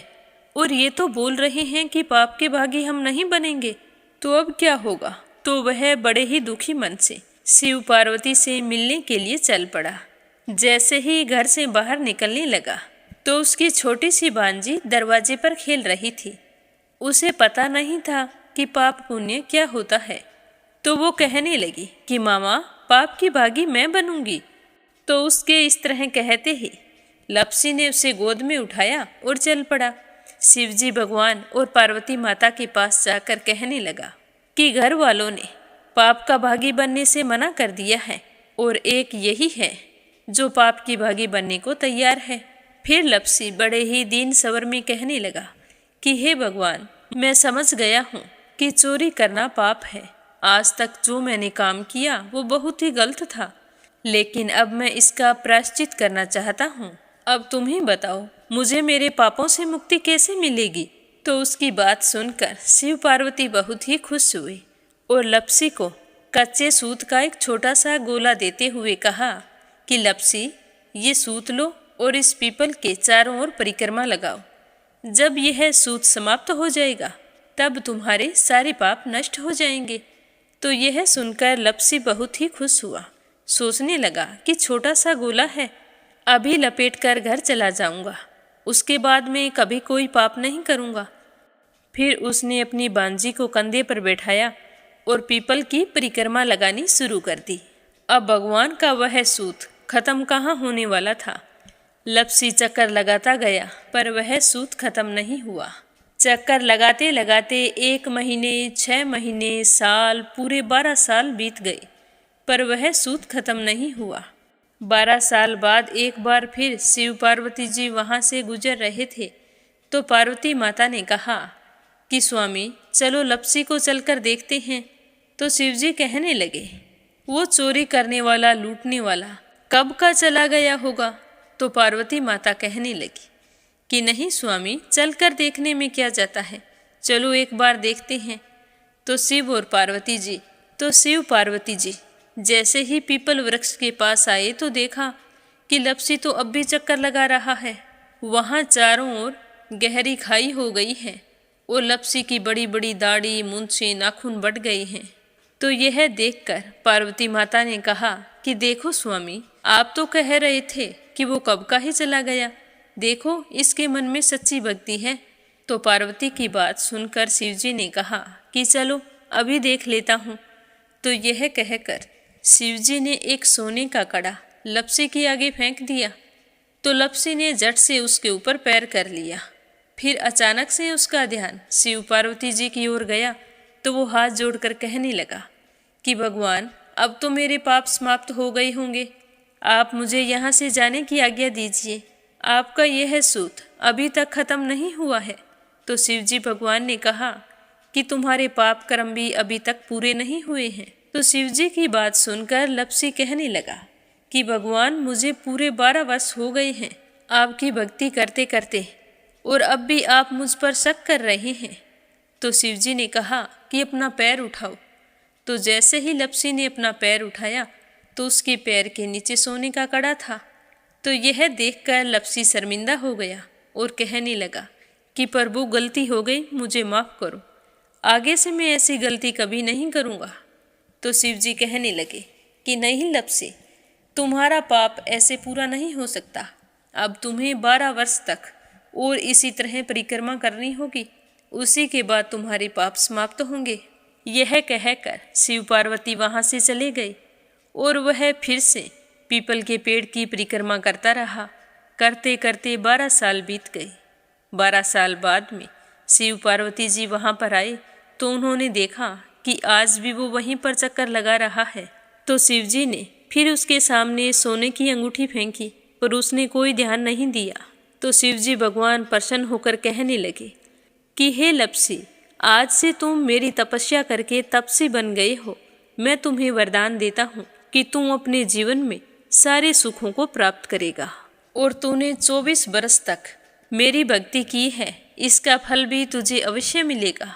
और ये तो बोल रहे हैं कि पाप के भागी हम नहीं बनेंगे, तो अब क्या होगा? तो वह बड़े ही दुखी मन से शिव पार्वती से मिलने के लिए चल पड़ा। जैसे ही घर से बाहर निकलने लगा तो उसकी छोटी सी भांजी दरवाजे पर खेल रही थी। उसे पता नहीं था कि पाप पुण्य क्या होता है, तो वो कहने लगी कि मामा, पाप की भागी मैं बनूंगी। तो उसके इस तरह कहते ही लपसी ने उसे गोद में उठाया और चल पड़ा। शिवजी भगवान और पार्वती माता के पास जाकर कहने लगा कि घर वालों ने पाप का भागी बनने से मना कर दिया है और एक यही है जो पाप की भागी बनने को तैयार है। फिर लपसी बड़े ही दीन स्वर में कहने लगा कि हे भगवान, मैं समझ गया हूँ कि चोरी करना पाप है। आज तक जो मैंने काम किया वो बहुत ही गलत था, लेकिन अब मैं इसका प्रायश्चित करना चाहता हूँ। अब तुम ही बताओ, मुझे मेरे पापों से मुक्ति कैसे मिलेगी? तो उसकी बात सुनकर शिव पार्वती बहुत ही खुश हुए और लपसी को कच्चे सूत का एक छोटा सा गोला देते हुए कहा कि लपसी, ये सूत लो और इस पीपल के चारों ओर परिक्रमा लगाओ। जब यह सूत समाप्त हो जाएगा तब तुम्हारे सारे पाप नष्ट हो जाएंगे। तो यह सुनकर लपसी बहुत ही खुश हुआ। सोचने लगा कि छोटा सा गोला है, अभी लपेट कर घर चला जाऊंगा, उसके बाद में कभी कोई पाप नहीं करूंगा। फिर उसने अपनी बांजी को कंधे पर बैठाया और पीपल की परिक्रमा लगानी शुरू कर दी। अब भगवान का वह सूत खत्म कहाँ होने वाला था। लपसी चक्कर लगाता गया पर वह सूत खत्म नहीं हुआ। चक्कर लगाते लगाते 1 महीने, 6 महीने, साल, पूरे 12 साल बीत गए पर वह सूत खत्म नहीं हुआ। 12 साल बाद एक बार फिर शिव पार्वती जी वहाँ से गुजर रहे थे तो पार्वती माता ने कहा कि स्वामी, चलो लपसी को चलकर देखते हैं। तो शिवजी कहने लगे, वो चोरी करने वाला, लूटने वाला कब का चला गया होगा? तो पार्वती माता कहने लगी कि नहीं स्वामी, चलकर देखने में क्या जाता है, चलो एक बार देखते हैं। तो शिव पार्वती जी जैसे ही पीपल वृक्ष के पास आए तो देखा कि लपसी तो अब भी चक्कर लगा रहा है। वहाँ चारों ओर गहरी खाई हो गई है और लपसी की बड़ी बड़ी दाढ़ी, मूंछें, नाखून बढ़ गए हैं। तो यह देखकर पार्वती माता ने कहा कि देखो स्वामी, आप तो कह रहे थे कि वो कब का ही चला गया, देखो इसके मन में सच्ची भक्ति है। तो पार्वती की बात सुनकर शिवजी ने कहा कि चलो अभी देख लेता हूँ। तो यह कहकर शिवजी ने एक सोने का कड़ा लपसी के आगे फेंक दिया। तो लपसी ने झट से उसके ऊपर पैर कर लिया। फिर अचानक से उसका ध्यान शिव पार्वती जी की ओर गया तो वो हाथ जोड़कर कहने लगा कि भगवान, अब तो मेरे पाप समाप्त हो गए होंगे, आप मुझे यहाँ से जाने की आज्ञा दीजिए। आपका यह सूत अभी तक खत्म नहीं हुआ है। तो शिवजी भगवान ने कहा कि तुम्हारे पाप कर्म भी अभी तक पूरे नहीं हुए हैं। तो शिवजी की बात सुनकर लपसी कहने लगा कि भगवान, मुझे पूरे 12 वर्ष हो गए हैं आपकी भक्ति करते करते, और अब भी आप मुझ पर शक कर रहे हैं। तो शिवजी ने कहा कि अपना पैर उठाओ। तो जैसे ही लपसी ने अपना पैर उठाया तो उसके पैर के नीचे सोने का कड़ा था। तो यह देखकर लपसी शर्मिंदा हो गया और कहने लगा कि प्रभु, गलती हो गई, मुझे माफ़ करो, आगे से मैं ऐसी गलती कभी नहीं करूँगा। तो शिवजी कहने लगे कि नहीं लपसी, तुम्हारा पाप ऐसे पूरा नहीं हो सकता। अब तुम्हें 12 वर्ष तक और इसी तरह परिक्रमा करनी होगी, उसी के बाद तुम्हारे पाप समाप्त होंगे। यह कहकर शिव पार्वती वहाँ से चले गए और वह फिर से पीपल के पेड़ की परिक्रमा करता रहा। करते करते 12 साल बीत गए। 12 साल बाद में शिव पार्वती जी वहाँ पर आए तो उन्होंने देखा कि आज भी वो वहीं पर चक्कर लगा रहा है। तो शिवजी ने फिर उसके सामने सोने की अंगूठी फेंकी पर उसने कोई ध्यान नहीं दिया। तो शिवजी भगवान प्रसन्न होकर कहने लगे कि हे लपसी, आज से तुम मेरी तपस्या करके तपसी बन गए हो। मैं तुम्हें वरदान देता हूँ कि तुम अपने जीवन में सारे सुखों को प्राप्त करेगा। और तूने 24 बरस तक मेरी भक्ति की है, इसका फल भी तुझे अवश्य मिलेगा।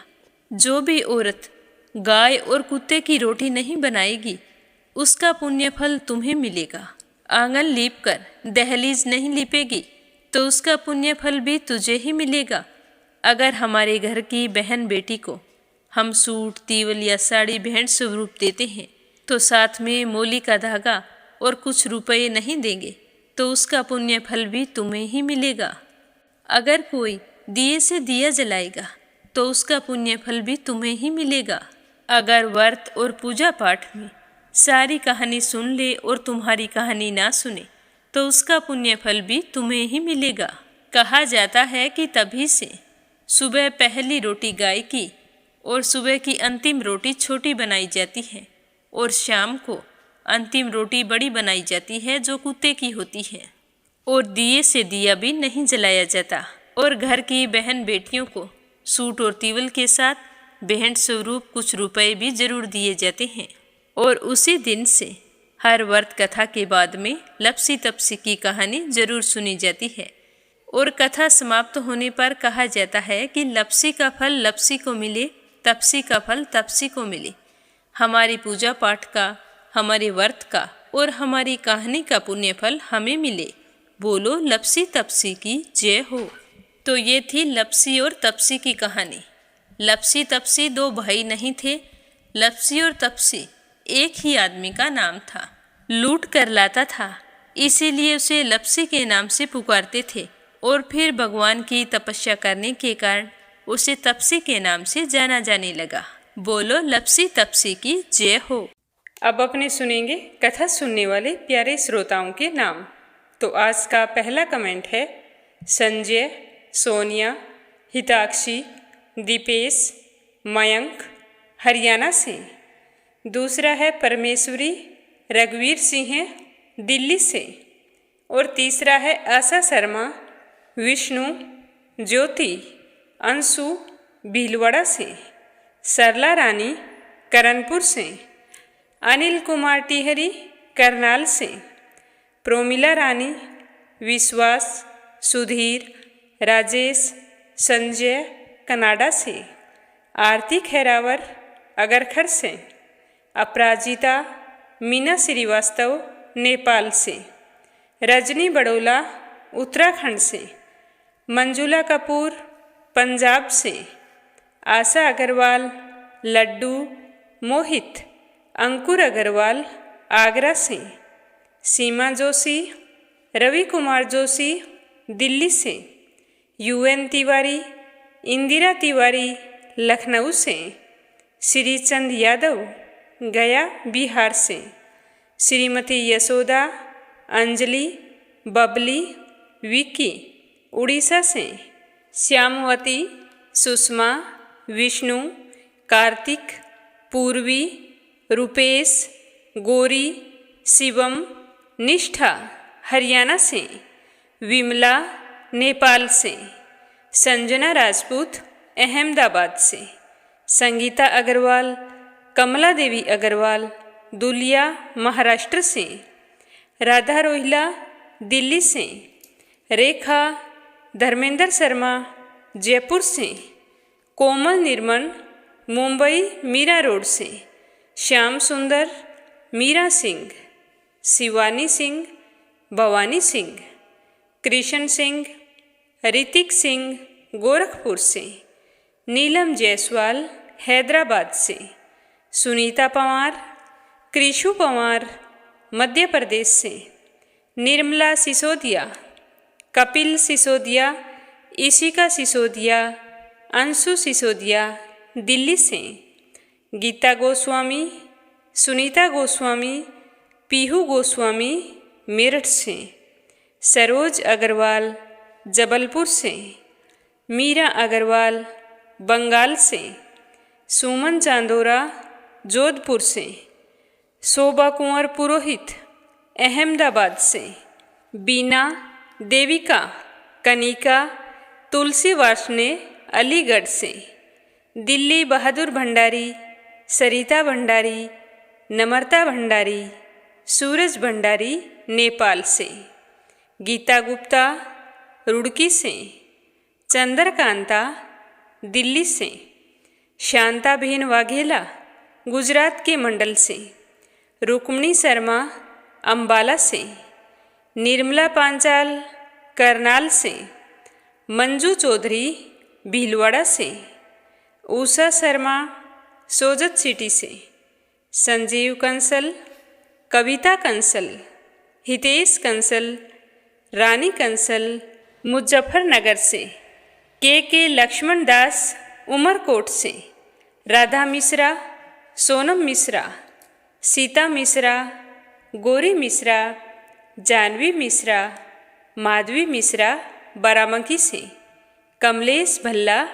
जो भी औरत गाय और कुत्ते की रोटी नहीं बनाएगी, उसका पुण्य फल तुम्हें मिलेगा। आंगन लीप कर दहलीज नहीं लीपेगी तो उसका पुण्य फल भी तुझे ही मिलेगा। अगर हमारे घर की बहन बेटी को हम सूट, तीवल या साड़ी भेंट स्वरूप देते हैं तो साथ में मोली का धागा और कुछ रुपए नहीं देंगे तो उसका पुण्य फल भी तुम्हें ही मिलेगा। अगर कोई दिए से दिया जलाएगा तो उसका पुण्य फल भी तुम्हें ही मिलेगा। अगर व्रत और पूजा पाठ में सारी कहानी सुन ले और तुम्हारी कहानी ना सुने तो उसका पुण्य फल भी तुम्हें ही मिलेगा। कहा जाता है कि तभी से सुबह पहली रोटी गाय की और सुबह की अंतिम रोटी छोटी बनाई जाती है और शाम को अंतिम रोटी बड़ी बनाई जाती है जो कुत्ते की होती है। और दिए से दिया भी नहीं जलाया जाता और घर की बहन बेटियों को सूट और तीवल के साथ भेंट स्वरूप कुछ रुपए भी जरूर दिए जाते हैं। और उसी दिन से हर व्रत कथा के बाद में लपसी तपसी की कहानी जरूर सुनी जाती है और कथा समाप्त होने पर कहा जाता है कि लपसी का फल लपसी को मिले, तपसी का फल तपसी को मिले। हमारी पूजा पाठ का, हमारे व्रत का और हमारी कहानी का पुण्य फल हमें मिले। बोलो लपसी तपसी की जय हो। तो ये थी लपसी और तपसी की कहानी। लपसी तपसी दो भाई नहीं थे, लपसी और तपसी एक ही आदमी का नाम था। लूट कर लाता था, इसीलिए उसे लपसी के नाम से पुकारते थे और फिर भगवान की तपस्या करने के कारण उसे तपसी के नाम से जाना जाने लगा। बोलो लपसी तपसी की जय हो। अब अपने सुनेंगे कथा सुनने वाले प्यारे श्रोताओं के नाम। तो आज का पहला कमेंट है संजय, सोनिया, हिताक्षी, दीपेश, मयंक, हरियाणा से। दूसरा है परमेश्वरी, रघुवीर सिंह, दिल्ली से। और तीसरा है आशा शर्मा, विष्णु, ज्योति, अंशु, भीलवाड़ा से। सरला रानी, करणपुर से। अनिल कुमार टिहरी, करनाल से। प्रोमिला रानी, विश्वास, सुधीर, राजेश, संजय, कनाडा से। आरती खैरावर, अगरखर से। अपराजिता, मीना श्रीवास्तव, नेपाल से। रजनी बड़ोला, उत्तराखंड से। मंजुला कपूर, पंजाब से। आशा अग्रवाल, लड्डू, मोहित। अंकुर अग्रवाल, आगरा से। सीमा जोशी, रवि कुमार जोशी, दिल्ली से। यूएन तिवारी, इंदिरा तिवारी, लखनऊ से। श्रीचंद यादव, गया, बिहार से। श्रीमती यशोदा, अंजलि, बबली, विकी, उड़ीसा से। श्यामवती, सुषमा, विष्णु, कार्तिक, पूर्वी, रुपेश, गौरी, शिवम, निष्ठा, हरियाणा से। विमला, नेपाल से। संजना राजपूत, अहमदाबाद से। संगीता अग्रवाल, कमला देवी अग्रवाल, दुलिया, महाराष्ट्र से। राधा रोहिला, दिल्ली से। रेखा, धर्मेंद्र शर्मा, जयपुर से। कोमल निर्मल, मुंबई, मीरा रोड से। श्याम सुंदर, मीरा सिंह। शिवानी सिंह, भवानी सिंह। कृष्ण सिंह, ऋतिक सिंह, गोरखपुर से। नीलम जायसवाल, हैदराबाद से। सुनीता पंवार, कृषु पंवार, मध्य प्रदेश से। निर्मला सिसोदिया, कपिल सिसोदिया, इशिका सिसोदिया, अंशु सिसोदिया, दिल्ली से। गीता गोस्वामी, सुनीता गोस्वामी, पीहू गोस्वामी, मेरठ से। सरोज अग्रवाल, जबलपुर से। मीरा अग्रवाल, बंगाल से। सुमन चांदोरा, जोधपुर से। शोभा कुंवर पुरोहित, अहमदाबाद से। बीना, देविका, कनिका, तुलसी वार्ष्णे, अलीगढ़ से। दिल्ली बहादुर भंडारी, सरिता भंडारी, नम्रता भंडारी, सूरज भंडारी, नेपाल से। गीता गुप्ता, रुड़की से। चंद्रकांता, दिल्ली से। शांता बहन वाघेला, गुजरात के मंडल से। रुक्मणी शर्मा, अंबाला से। निर्मला पांचाल, करनाल से। मंजू चौधरी, भीलवाड़ा से, उषा शर्मा सोजत सिटी से, संजीव कंसल, कविता कंसल, हितेश कंसल, रानी कंसल मुजफ्फरनगर से, के लक्ष्मण दास उमरकोट से, राधा मिश्रा, सोनम मिश्रा, सीता मिश्रा, गोरी मिश्रा, जानवी मिश्रा, माधवी मिश्रा बाराबंकी से, कमलेश भल्ला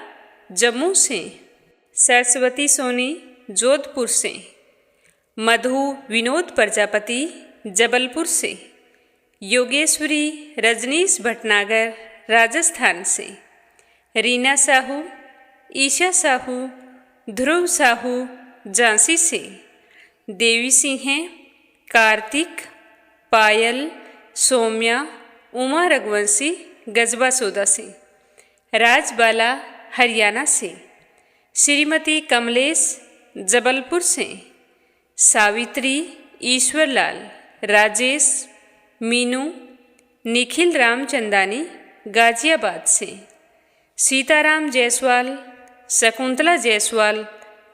जम्मू से, सरस्वती सोनी जोधपुर से, मधु विनोद प्रजापति जबलपुर से, योगेश्वरी रजनीश भटनागर राजस्थान से, रीना साहू, ईशा साहू, ध्रुव साहू झांसी से, देवी सिंह, कार्तिक, पायल, सौम्या, उमा रघुवंशी गजबा सोदा से, राजबाला हरियाणा से, श्रीमती कमलेश जबलपुर से, सावित्री, ईश्वरलाल, राजेश, मीनू, निखिल रामचंदानी गाजियाबाद से, सीताराम जायसवाल, शकुंतला जायसवाल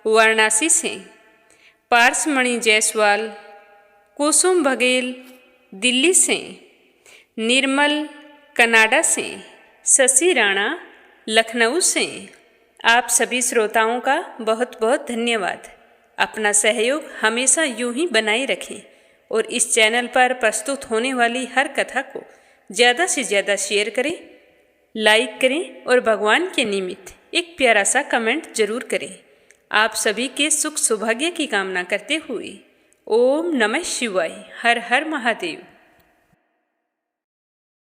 वाराणसी से, पारसमणि जायसवाल, कुसुम बघेल दिल्ली से, निर्मल कनाडा से, शशि राणा लखनऊ से। आप सभी श्रोताओं का बहुत बहुत धन्यवाद। अपना सहयोग हमेशा यूं ही बनाए रखें और इस चैनल पर प्रस्तुत होने वाली हर कथा को ज़्यादा से ज़्यादा शेयर करें, लाइक करें और भगवान के निमित्त एक प्यारा सा कमेंट जरूर करें। आप सभी के सुख सौभाग्य की कामना करते हुए ओम नमः शिवाय, हर हर महादेव।